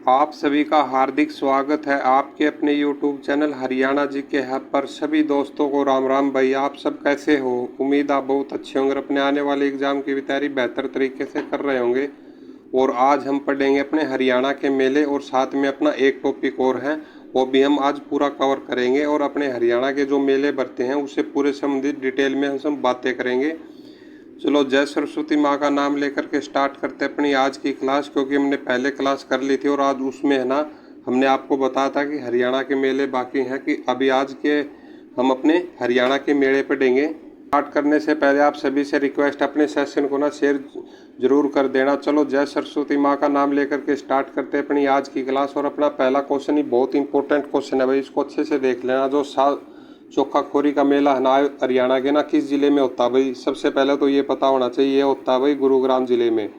आप सभी का हार्दिक स्वागत है आपके अपने YouTube चैनल हरियाणा जी के हब पर। सभी दोस्तों को राम राम। भाई आप सब कैसे हो? उम्मीद आप बहुत अच्छे होंगे, अपने आने वाले एग्ज़ाम की भी तैयारी बेहतर तरीके से कर रहे होंगे। और आज हम पढ़ेंगे अपने हरियाणा के मेले और साथ में अपना एक टॉपिक और है, वो भी हम आज पूरा कवर करेंगे। और अपने हरियाणा के जो मेले भरते हैं उससे पूरे संबंधित डिटेल में हम सब बातें करेंगे। चलो जय सरस्वती माँ का नाम लेकर के स्टार्ट करते हैं अपनी आज की क्लास, क्योंकि हमने पहले क्लास कर ली थी और आज उसमें है ना हमने आपको बताया था कि हरियाणा के मेले बाकी हैं, कि अभी आज के हम अपने हरियाणा के मेले पढ़ेंगे। स्टार्ट करने से पहले आप सभी से रिक्वेस्ट, अपने सेशन को ना शेयर जरूर कर देना। चलो जय सरस्वती माँ का नाम लेकर के स्टार्ट करते हैं अपनी आज की क्लास। और अपना पहला क्वेश्चन ही बहुत इंपॉर्टेंट क्वेश्चन है भाई, इसको अच्छे से देख लेना। जो चोखाखोरी का मेला है ना हरियाणा के ना किस जिले में होता है भाई? सबसे पहले तो ये पता होना चाहिए, ये होता है भाई गुरुग्राम जिले में।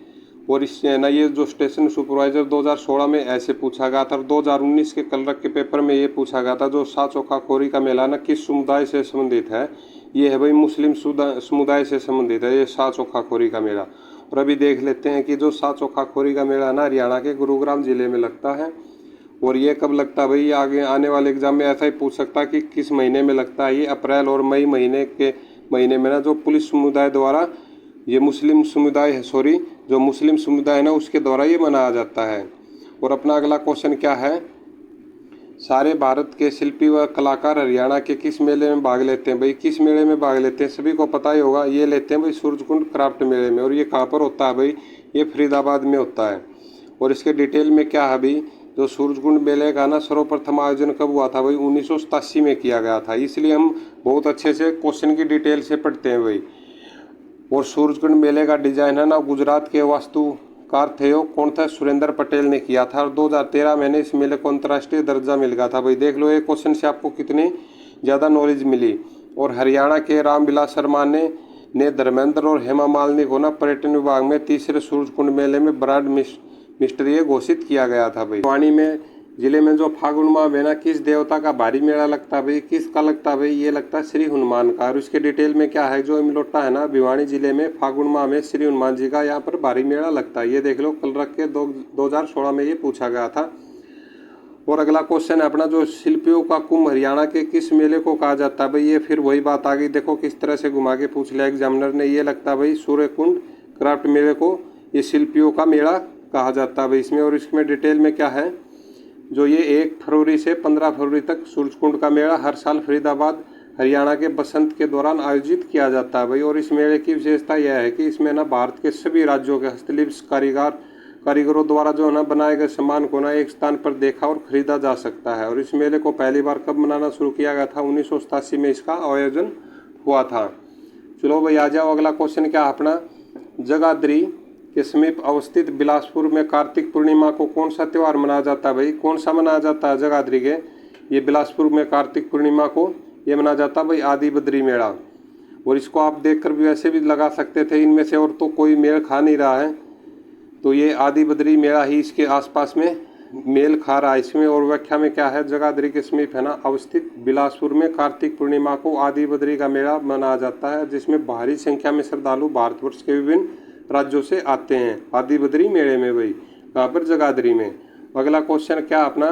और इससे ना ये जो स्टेशन सुपरवाइजर 2016 में ऐसे पूछा गया था, और 2019 के कलरक के पेपर में ये पूछा गया था जो चोखाखोरी का मेला ना किस समुदाय से संबंधित है? ये है भाई मुस्लिम समुदाय से संबंधित है ये चोखाखोरी का मेला। और अभी देख लेते हैं कि जो चोखाखोरी का मेला ना हरियाणा के गुरुग्राम जिले में लगता है। और ये कब लगता है भाई? ये आगे आने वाले एग्जाम में ऐसा ही पूछ सकता है कि किस महीने में लगता है। ये अप्रैल और मई महीने में ना जो पुलिस समुदाय द्वारा ये मुस्लिम समुदाय है, जो मुस्लिम समुदाय है ना उसके द्वारा ये मनाया जाता है। और अपना अगला क्वेश्चन क्या है? सारे भारत के शिल्पी व कलाकार हरियाणा के किस मेले में भाग लेते हैं? भाई किस मेले में भाग लेते हैं? सभी को पता ही होगा, ये लेते हैं भाई सूरजकुंड क्राफ्ट मेले में। और ये कहाँ पर होता है भाई? ये फरीदाबाद में होता है। और इसके डिटेल में क्या है भाई? जो सूरजकुंड मेले का ना सर्वप्रथम आयोजन कब हुआ था भाई? 1987 में किया गया था। इसलिए हम बहुत अच्छे से क्वेश्चन की डिटेल से पढ़ते हैं भाई। और सूरजकुंड मेले का डिजाइन है ना गुजरात के वास्तुकार थे, वो कौन था? सुरेंद्र पटेल ने किया था। और 2013 में इस मेले को अंतर्राष्ट्रीय दर्जा मिल गया था भाई। देख लो ये क्वेश्चन से आपको कितनी ज़्यादा नॉलेज मिली। और हरियाणा के रामविलास शर्मा ने धर्मेंद्र और हेमा मालिनी को ना पर्यटन विभाग में तीसरे सूरजकुंड मेले में ब्रांड मिस्टर ये घोषित किया गया था भाई। भिवानी में जिले में जो फागुन माह में ना किस देवता का भारी मेला लगता है भाई? किसका लगता है भाई? ये लगता है श्री हनुमान का। और इसके डिटेल में क्या है? जो इमलोटा है ना भिवानी जिले में फागुन माह में श्री हनुमान जी का यहाँ पर भारी मेला लगता है। ये देख लो कल रख के 2016 में ये पूछा गया था। और अगला क्वेश्चन है अपना, जो शिल्पियों का कुंभ हरियाणा के किस मेले को कहा जाता है भाई? ये फिर वही बात आ गई, देखो किस तरह से घुमा के पूछ लिया एग्जामिनर ने। ये लगता है भाई सूर्यकुंड क्राफ्ट मेले को ये शिल्पियों का मेला कहा जाता है भाई इसमें। और इसमें डिटेल में क्या है? जो ये 1 फरवरी से 15 फरवरी तक सूरजकुंड का मेला हर साल फरीदाबाद हरियाणा के बसंत के दौरान आयोजित किया जाता है भाई। और इस मेले की विशेषता यह है कि इसमें ना भारत के सभी राज्यों के हस्तशिल्प कारीगरों द्वारा जो है ना बनाए गए सामान को ना एक स्थान पर देखा और खरीदा जा सकता है। और इस मेले को पहली बार कब मनाना शुरू किया गया था? 1987 में इसका आयोजन हुआ था। चलो भाई आ जाओ, अगला क्वेश्चन क्या अपना, जगाधरी के समीप अवस्थित बिलासपुर में कार्तिक पूर्णिमा को कौन सा त्यौहार मनाया जाता है भाई? कौन सा मनाया जाता है जगाधरी के ये बिलासपुर में कार्तिक पूर्णिमा को? ये मनाया जाता है भाई आदि बद्री मेला। और इसको आप देखकर भी वैसे भी लगा सकते थे, इनमें से और तो कोई मेल खा नहीं रहा है, तो ये आदि बद्री मेला ही इसके आसपास में मेल खा रहा है इसमें। और व्याख्या में क्या है? जगाधरी के समीप है ना अवस्थित बिलासपुर में कार्तिक पूर्णिमा को आदि बद्री का मेला मनाया जाता है, जिसमें भारी संख्या में श्रद्धालु भारतवर्ष के विभिन्न राज्यों से आते हैं आदि बद्री मेले में भाई। कहाँ पर? जगाधरी में। अगला क्वेश्चन क्या अपना,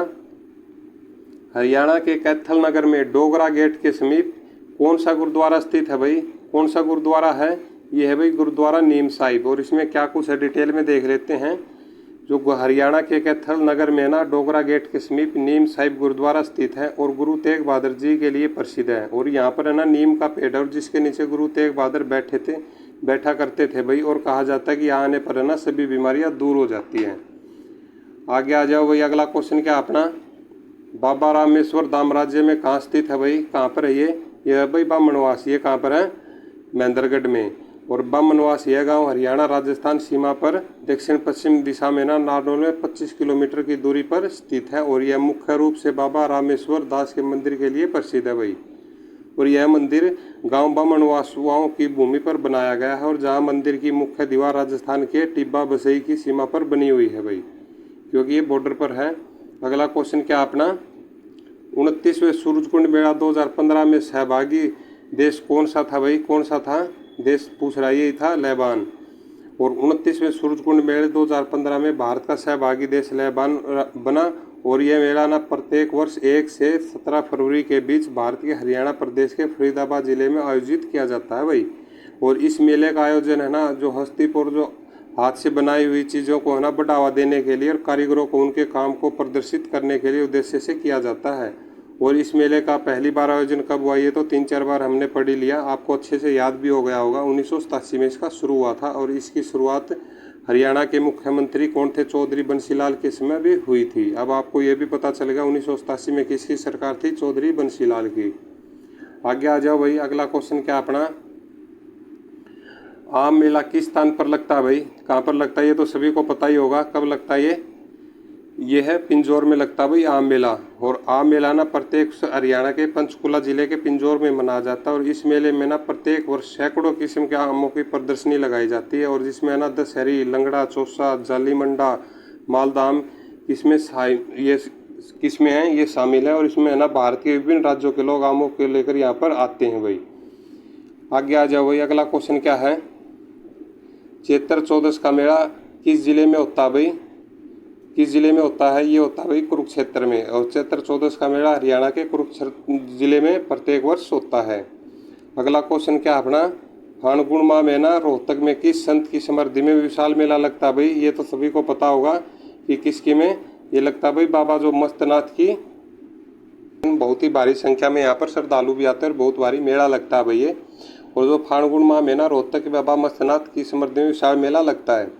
हरियाणा के कैथल नगर में डोगरा गेट के समीप कौन सा गुरुद्वारा स्थित है भाई? कौन सा गुरुद्वारा है? ये है भाई गुरुद्वारा नीम साहिब। और इसमें क्या कुछ है डिटेल में देख लेते हैं। जो हरियाणा के कैथल नगर में ना डोगरा गेट के समीप नीम साहिब गुरुद्वारा स्थित है और गुरु तेग बहादुर जी के लिए प्रसिद्ध है। और यहाँ पर है ना नीम का पेड़ और जिसके नीचे गुरु तेग बहादुर बैठा करते थे भाई। और कहा जाता है कि यहाँ आने पर है ना सभी बीमारियाँ दूर हो जाती हैं। आगे आ जाओ भाई, अगला क्वेश्चन क्या अपना, बाबा रामेश्वर धाम राज्य में कहाँ स्थित है भाई? कहाँ पर है ये? है भाई बामनवास। ये कहाँ पर है? महेंद्रगढ़ में। और बामनवास यह गांव हरियाणा राजस्थान सीमा पर दक्षिण पश्चिम दिशा में ना नारनौल में 25 किलोमीटर की दूरी पर स्थित है। और यह मुख्य रूप से बाबा रामेश्वर दास के मंदिर के लिए प्रसिद्ध है भाई। और यह मंदिर गांव बामनवासुओं की भूमि पर बनाया गया है, और जहां मंदिर की मुख्य दीवार राजस्थान के टिब्बा बसई की सीमा पर बनी हुई है भाई, क्योंकि ये बॉर्डर पर है। अगला क्वेश्चन क्या अपना, 29वें सूरजकुंड मेला 2015 में सहभागी देश कौन सा था भाई? कौन सा था देश? पूछ रहा है, यही था लेबान। और 29वें सूरजकुंड मेले 2015 में भारत का सहभागी देश बना। और यह मेला ना प्रत्येक वर्ष 1 से 17 फरवरी के बीच भारत के हरियाणा प्रदेश के फरीदाबाद जिले में आयोजित किया जाता है भाई। और इस मेले का आयोजन है ना जो हस्तीपुर जो हाथ से बनाई हुई चीज़ों को है ना बढ़ावा देने के लिए और कारीगरों को उनके काम को प्रदर्शित करने के लिए उद्देश्य से किया जाता है। और इस मेले का पहली बार आयोजन कब हुआ ये तो 3-4 बार हमने पढ़ ही लिया, आपको अच्छे से याद भी हो गया होगा। 1987 में इसका शुरू हुआ था और इसकी शुरुआत हरियाणा के मुख्यमंत्री कौन थे, चौधरी बंसीलाल के समय भी हुई थी। अब आपको ये भी पता चलेगा 1987 में किसकी सरकार थी, चौधरी बंसीलाल की। आगे आ जाओ भाई, अगला क्वेश्चन क्या अपना, आम मेला किस स्थान पर लगता है भाई, कहाँ पर लगता है ये तो सभी को पता ही होगा। कब लगता है ये है पिंजौर में लगता है भाई आम मेला। और आम मेला ना प्रत्येक हरियाणा के पंचकुला जिले के पिंजौर में मनाया जाता है। और इस मेले में ना प्रत्येक वर्ष सैकड़ों किस्म के आमों की प्रदर्शनी लगाई जाती है। और जिसमें ना दशहरी, लंगड़ा, चौसा, जाली मंडा, मालदा आम ये किस्में हैं ये शामिल है। और इसमें है ना भारत के विभिन्न राज्यों के लोग आमों को लेकर यहाँ पर आते हैं भाई। आगे आ जाओ भाई, अगला क्वेश्चन क्या है, चैत्र चौदस का मेला किस जिले में होता है भाई, किस जिले में होता है, ये होता है भाई कुरुक्षेत्र में। और चैत्र चौदस का मेला हरियाणा के कुरुक्षेत्र जिले में प्रत्येक वर्ष होता है। अगला क्वेश्चन क्या अपना, फाल्गुन माह में ना रोहतक में किस संत की समाधि में विशाल मेला लगता है भाई, ये तो सभी को पता होगा कि किसकी में ये लगता है भाई, बाबा जो मस्तनाथ की। बहुत ही भारी संख्या में यहाँ पर श्रद्धालु भी आते हैं और बहुत भारी मेला लगता है भाई ये। और जो फाल्गुन माह में ना रोहतक के बाबा मस्तनाथ की समाधि में विशाल मेला लगता है।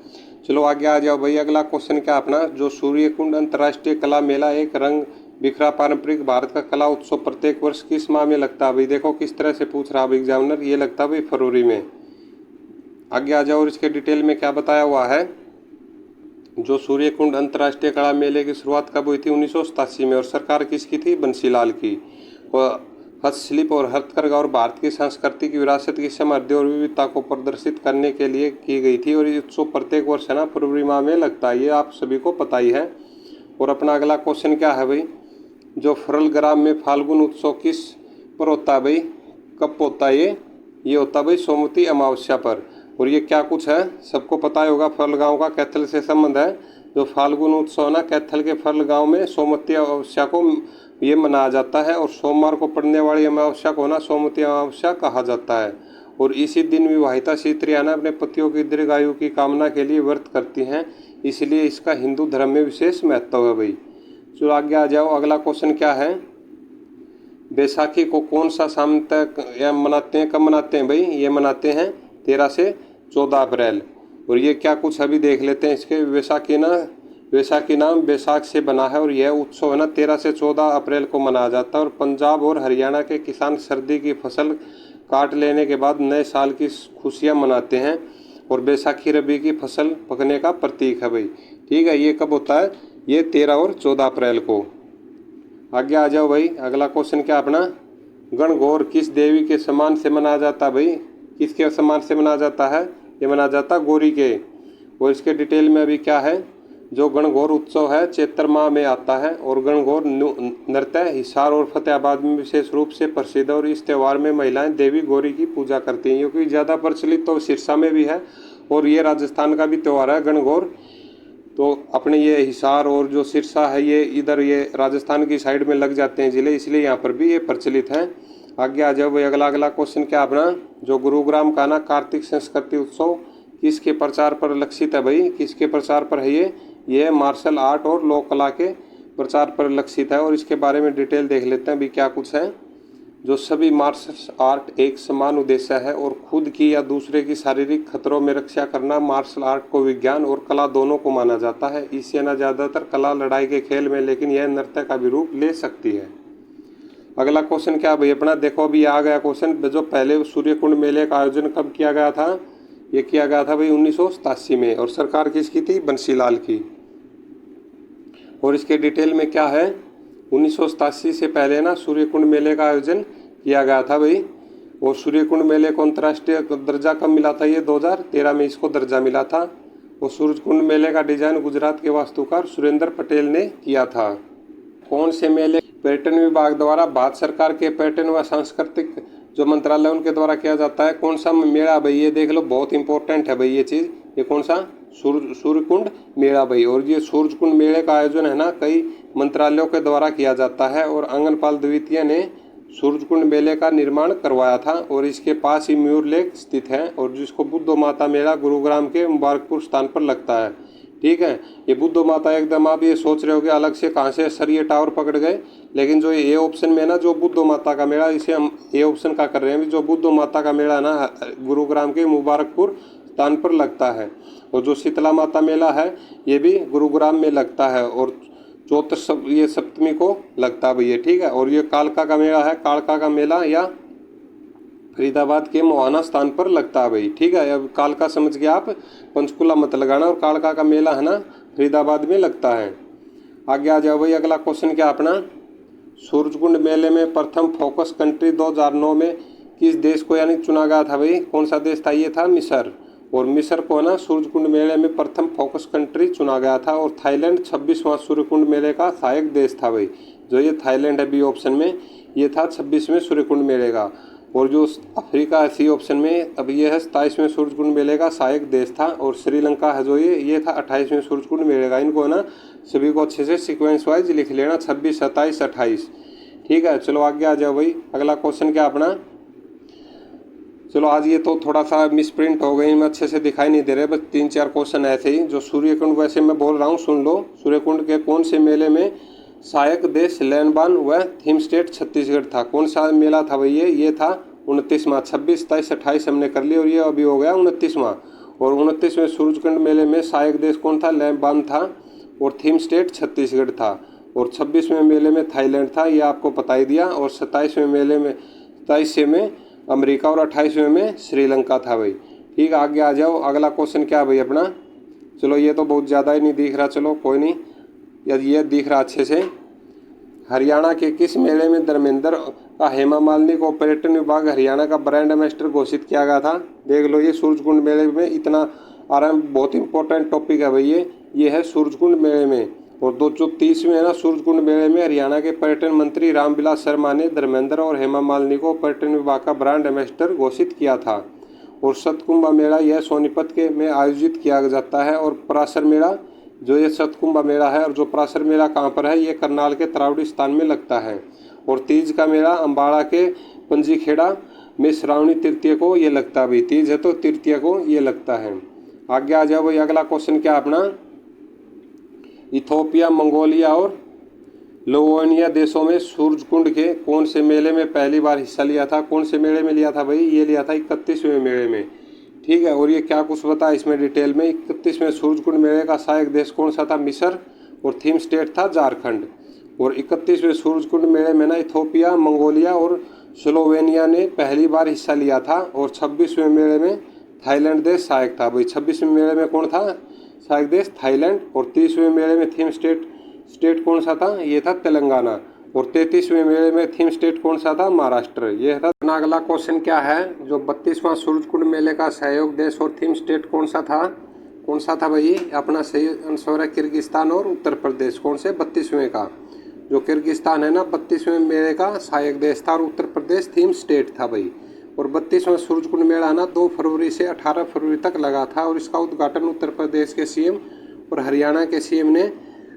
चलो आगे आ जाओ भाई, अगला क्वेश्चन क्या अपना, जो सूर्यकुंड अंतर्राष्ट्रीय कला मेला एक रंग बिखरा पारंपरिक भारत का कला उत्सव प्रत्येक वर्ष किस माह में लगता है भाई। देखो किस तरह से पूछ रहा है एग्जामिनर, ये लगता है भाई फरवरी में। आगे आ जाओ, और इसके डिटेल में क्या बताया हुआ है, जो सूर्यकुंड अंतर्राष्ट्रीय कला मेले की शुरुआत कब हुई थी, 1987 में। और सरकार किसकी थी, बंसीलाल की। और हस्तशिल्प और हथकरघा और भारत की सांस्कृतिक विरासत की समृद्धि और विविधता को प्रदर्शित करने के लिए की गई थी। और ये उत्सव प्रत्येक वर्ष है ना फरवरी माह में लगता है, ये आप सभी को पता ही है। और अपना अगला क्वेश्चन क्या है भाई, जो फरल ग्राम में फाल्गुन उत्सव किस पर होता है भाई, कब होता है ये होता है भाई सोमवती अमावस्या पर। और ये क्या कुछ है सबको पता ही होगा, फरल गाँव का कैथल से संबंध है। जो फाल्गुन उत्सव ना कैथल के फरल गाँव में सोमवती अमावस्या को ये मनाया जाता है। और सोमवार को पड़ने वाली अमावस्या को ना सोमवती अमावस्या कहा जाता है। और इसी दिन विवाहिता स्त्रियां ना अपने पतियों की दीर्घायु की कामना के लिए व्रत करती हैं, इसलिए इसका हिंदू धर्म में विशेष महत्व है भाई। चलो आगे आ जाओ, अगला क्वेश्चन क्या है, बैसाखी को कौन सा शाम तक मनाते हैं, कब मनाते हैं भाई, ये मनाते हैं 13 से 14 अप्रैल। और ये क्या कुछ अभी देख लेते हैं इसके, बैसाखी नाम बैसाख से बना है। और यह उत्सव है ना 13 से 14 अप्रैल को मनाया जाता है। और पंजाब और हरियाणा के किसान सर्दी की फसल काट लेने के बाद नए साल की खुशियां मनाते हैं। और बैसाखी रबी की फसल पकने का प्रतीक है भाई। ठीक है, ये कब होता है, ये 13 और 14 अप्रैल को। आगे आ जाओ भाई, अगला क्वेश्चन क्या अपना, गणगौर किस देवी के सम्मान से मनाया जाता है भाई, किसके सम्मान से मनाया जाता है, ये मनाया जाता है गौरी के। और इसके डिटेल में अभी क्या है, जो गणगौर उत्सव है चैत्र माह में आता है। और गणगौर नृत्य हिसार और फतेहाबाद में विशेष रूप से प्रसिद्ध है। और इस त्यौहार में महिलाएं देवी गौरी की पूजा करती हैं, क्योंकि ज़्यादा प्रचलित तो सिरसा में भी है और ये राजस्थान का भी त्यौहार है गणगौर। तो अपने ये हिसार और जो सिरसा है ये इधर ये राजस्थान की साइड में लग जाते हैं ज़िले, इसलिए यहाँ पर भी ये प्रचलित है। आगे आ जाओ भाई, अगला क्वेश्चन क्या अपना, जो गुरुग्राम का ना कार्तिक संस्कृति उत्सव किसके प्रचार पर लक्षित है भाई, किसके प्रचार पर है ये मार्शल आर्ट और लोक कला के प्रचार पर लक्षित है। और इसके बारे में डिटेल देख लेते हैं अभी क्या कुछ है। जो सभी मार्शल आर्ट एक समान उद्देश्य है और खुद की या दूसरे की शारीरिक खतरों में रक्षा करना। मार्शल आर्ट को विज्ञान और कला दोनों को माना जाता है। इससे न ज़्यादातर कला लड़ाई के खेल में, लेकिन यह नृत्य का भी रूप ले सकती है। अगला क्वेश्चन क्या भाई अपना, देखो अभी आ गया क्वेश्चन, जो पहले सूर्यकुंड मेले का आयोजन कब किया गया था, ये किया गया था भाई 1987 में। और सरकार किसकी थी, बंसीलाल की। और इसके डिटेल में क्या है, 1987 से पहले ना सूर्यकुंड मेले का आयोजन किया गया था भाई। और सूर्यकुंड मेले को अंतर्राष्ट्रीय दर्जा कब मिला था, ये 2013 में इसको दर्जा मिला था। और सूर्यकुंड मेले का डिजाइन गुजरात के वास्तुकार सुरेंद्र पटेल ने किया था। कौन से मेले पर्यटन विभाग द्वारा भारत सरकार के पर्यटन व सांस्कृतिक जो मंत्रालय उनके द्वारा किया जाता है, कौन सा मेला भाई, ये देख लो बहुत इंपॉर्टेंट है भाई ये चीज़। ये कौन सा सूर्यकुंड मेला भाई। और ये सूर्यकुंड मेले का आयोजन है ना कई मंत्रालयों के द्वारा किया जाता है और आंगनपाल द्वितीय ने सूर्यकुंड मेले का निर्माण करवाया था और इसके पास ही म्यूर लेक स्थित है और जिसको बुद्ध माता मेला गुरुग्राम के मुबारकपुर स्थान पर लगता है। ठीक है, ये बुद्ध माता एकदम आप ये सोच रहे हो कि अलग से कहाँ से सर ये टावर पकड़ गए, लेकिन जो ये ऑप्शन में ना जो बुद्ध माता का मेला, इसे हम ये ऑप्शन का कर रहे हैं, जो बुद्ध माता का मेला ना गुरुग्राम के मुबारकपुर स्थान पर लगता है। और जो शीतला माता मेला है ये भी गुरुग्राम में लगता है और ये सप्तमी को लगता है भैया। ठीक है, और ये कालका का मेला है, कालका का मेला या फरीदाबाद के मोहाना स्थान पर लगता है भाई। ठीक है, अब कालका समझ गया आप, पंचकुला मत लगाना। और कालका का मेला है ना फरीदाबाद में लगता है। आगे आ जाओ भाई, अगला क्वेश्चन क्या अपना, सूरजकुंड मेले में प्रथम फोकस कंट्री 2009 में किस देश को यानी चुना गया था भाई, कौन सा देश था, ये था मिस्र। और मिस्र को ना सूरजकुंड मेले में प्रथम फोकस कंट्री चुना गया था। और थाईलैंड 26वां सूर्यकुंड मेले का सहायक देश था भाई। जो ये थाईलैंड है बी ऑप्शन में, ये था 26वें सूर्यकुंड मेले का। और जो अफ्रीका है सी ऑप्शन में, अब ये है 27वें सूरजकुंड मेले का सहायक देश था। और श्रीलंका है जो ये था 28वें सूरजकुंड मेले का। इनको ना सभी को अच्छे से सीक्वेंस वाइज लिख लेना, 26, 27, 28। ठीक है, चलो आगे आ जाओ भाई, अगला क्वेश्चन क्या अपना, चलो आज ये तो थोड़ा सा मिसप्रिंट हो गई, मैं अच्छे से दिखाई नहीं दे रहे, बस 3-4 क्वेश्चन ऐसे ही। जो सूर्यकुंड, वैसे मैं बोल रहा हूँ सुन लो, सूर्यकुंड के कौन से मेले में सहायक देश लैनबान व थीम स्टेट छत्तीसगढ़ था, कौन सा मेला था भाई, ये था 29वां। 26, 27, 28 हमने कर लिया और ये अभी हो गया 29वां। और 29वें सूर्यकुंड मेले में सहायक देश कौन था, लैनबान था और थीम स्टेट छत्तीसगढ़ था। और 26वें मेले में थाईलैंड था, ये आपको बता ही दिया। और 27वें मेले में 27वें में अमेरिका और 28वें में श्रीलंका था भाई। ठीक, आगे आ जाओ, अगला क्वेश्चन क्या भाई अपना, चलो ये तो बहुत ज़्यादा ही नहीं दिख रहा, चलो कोई नहीं, यदि ये दिख रहा अच्छे से। हरियाणा के किस मेले में धर्मेंद्र का हेमा मालिनी को पर्यटन विभाग हरियाणा का ब्रांड एम्बेसडर घोषित किया गया था, देख लो। ये सूरजकुंड मेले में इतना आराम, बहुत इंपॉर्टेंट टॉपिक है भाई ये है सूरजकुंड मेले में। और 230वें है ना सूरजकुंड मेले में हरियाणा के पर्यटन मंत्री रामविलास शर्मा ने धर्मेंद्र और हेमा मालिनी को पर्यटन विभाग का ब्रांड एम्बेसडर घोषित किया था। और सतकुंभा मेला यह सोनीपत के में आयोजित किया जाता है। और पराशर मेला, जो ये सतकुंभा मेला है, और जो पराशर मेला कहाँ पर है, ये करनाल के तरावड़ी स्थान में लगता है। और तीज का मेला अम्बाड़ा के पंजीखेड़ा में श्रावणी तृतीय को ये लगता है भाई, तीज है तो तृतीय को ये लगता है। आगे आ जाओ भाई, अगला क्वेश्चन क्या अपना, इथोपिया, मंगोलिया और लोवेनिया देशों में सूरजकुंड के कौन से मेले में पहली बार हिस्सा लिया था, कौन से मेले में लिया था भाई, ये लिया था 31वें मेले में। ठीक है, और ये क्या कुछ बता इसमें डिटेल में, 31वें सूरजकुंड मेले का सहायक देश कौन सा था, मिस्र, और थीम स्टेट था झारखंड। और 31वें सूरजकुंड मेले में ना इथोपिया, मंगोलिया और स्लोवेनिया ने पहली बार हिस्सा लिया था। और 26वें मेले में थाईलैंड देश सहायक था भाई। 26वें मेले में कौन था सहायक देश, थाईलैंड। और 30वें मेले में थीम स्टेट कौन सा था, ये था तेलंगाना। और 33वें मेले में थीम स्टेट कौन सा था, महाराष्ट्र, ये था। अगला क्वेश्चन क्या है, जो 32वां सूरजकुंड मेले का सहयोग देश और थीम स्टेट कौन सा था भाई, अपना सही आंसर है किर्गिस्तान और उत्तर प्रदेश। कौन से, 32वें का। जो किर्गिस्तान है ना 32वें मेले का सहायक देश था और उत्तर प्रदेश थीम स्टेट था भाई। और 32वां सूरजकुंड मेला ना 2 फरवरी से 18 फरवरी तक लगा था। और इसका उद्घाटन उत्तर प्रदेश के सीएम और हरियाणा के सीएम ने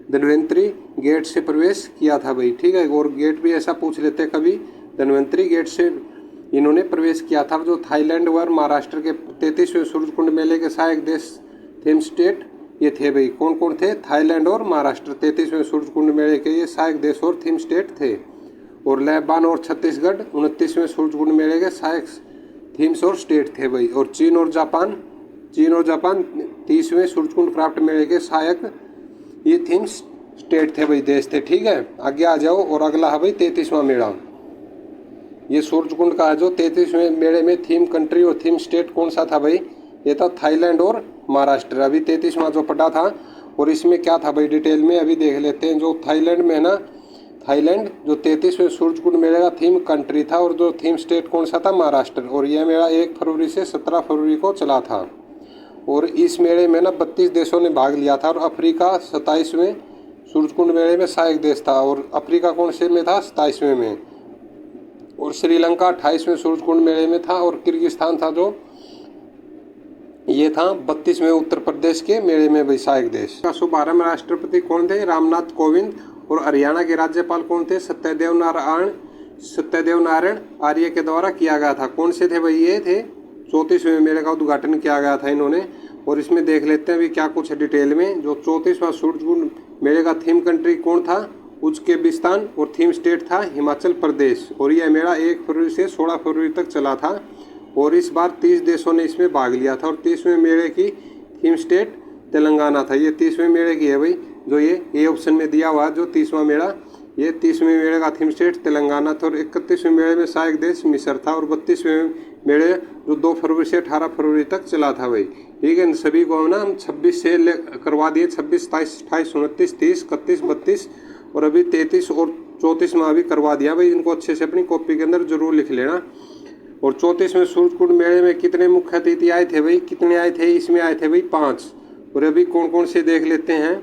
धन्वंतरी गेट से प्रवेश किया था भाई। ठीक है, और गेट भी ऐसा पूछ लेते कभी, धन्वंतरी गेट से इन्होंने प्रवेश किया था। जो थाईलैंड और महाराष्ट्र के 33वें सूरजकुंड मेले के सहायक देश थीम स्टेट ये थे भाई। कौन कौन थे, थाईलैंड और महाराष्ट्र 33वें सूरजकुंड मेले के ये सहायक देश और थीम स्टेट थे। और लेबान और छत्तीसगढ़ 29वें सूरजकुंड मेले के सहायक थीम्स और स्टेट थे भाई। और चीन और जापान 30वें सूरजकुंड क्राफ्ट मेले के सहायक ये थीम्स स्टेट थे भाई, देश थे। ठीक है, आगे आ जाओ। और अगला है भाई 33वां मेला, ये सूरजकुंड का है। जो 33वें मेले में थीम कंट्री और थीम स्टेट कौन सा था भाई, ये था थाईलैंड और महाराष्ट्र। अभी 33वां जो पढ़ा था, और इसमें क्या था भाई डिटेल में अभी देख लेते हैं। जो थाईलैंड में है ना, थाईलैंड जो 33वें सूरजकुंड मेले का थीम कंट्री था। और जो थीम स्टेट कौन सा था, महाराष्ट्र। और यह मेला 1 फरवरी से 17 फरवरी को चला था। और इस मेले में ना 32 देशों ने भाग लिया था। और अफ्रीका 27वें सूरजकुंड मेले में सहायक देश था। और अफ्रीका कौन से में था, 27वें में। और श्रीलंका 28वें सूरजकुंड मेले में था। और किर्गिस्तान था जो ये था 32वें उत्तर प्रदेश के मेले में भाई सहायक देश का शुभारंभ राष्ट्रपति कौन थे? रामनाथ कोविंद। और हरियाणा के राज्यपाल कौन थे? सत्यदेव नारायण आर्य के द्वारा किया गया था। कौन से थे भाई? ये थे 34वें मेले का उद्घाटन किया गया था इन्होंने। और इसमें देख लेते हैं भी क्या कुछ डिटेल में। जो 34वां सूरजकुंड मेले का थीम कंट्री कौन था? उज्बेकिस्तान। और थीम स्टेट था हिमाचल प्रदेश। और यह मेला 1 फरवरी से 16 फरवरी तक चला था। और इस बार 30 देशों ने इसमें भाग लिया था। और 30वें मेले की थीम स्टेट तेलंगाना था। ये 30वें मेले की है भाई, जो ये ऑप्शन में दिया हुआ जो 30वां मेला, ये 30वें मेले का थीम स्टेट तेलंगाना था। और 31वें मेले में सहायक देश मिस्र था। और 32वें मेले जो 2 फरवरी से 18 फरवरी तक चला था भाई। ठीक है, सभी को ना हम 26 से करवा दिए, 26, 27, 28, 29, 30, 31, 32 और अभी 33 और 34 में अभी करवा दिया भाई। इनको अच्छे से अपनी कॉपी के अंदर जरूर लिख लेना। और 34वें सूरजकुंड मेले में कितने मुख्य अतिथि आए थे भाई? कितने आए थे? इसमें आए थे भाई 5। और अभी कौन कौन से देख लेते हैं।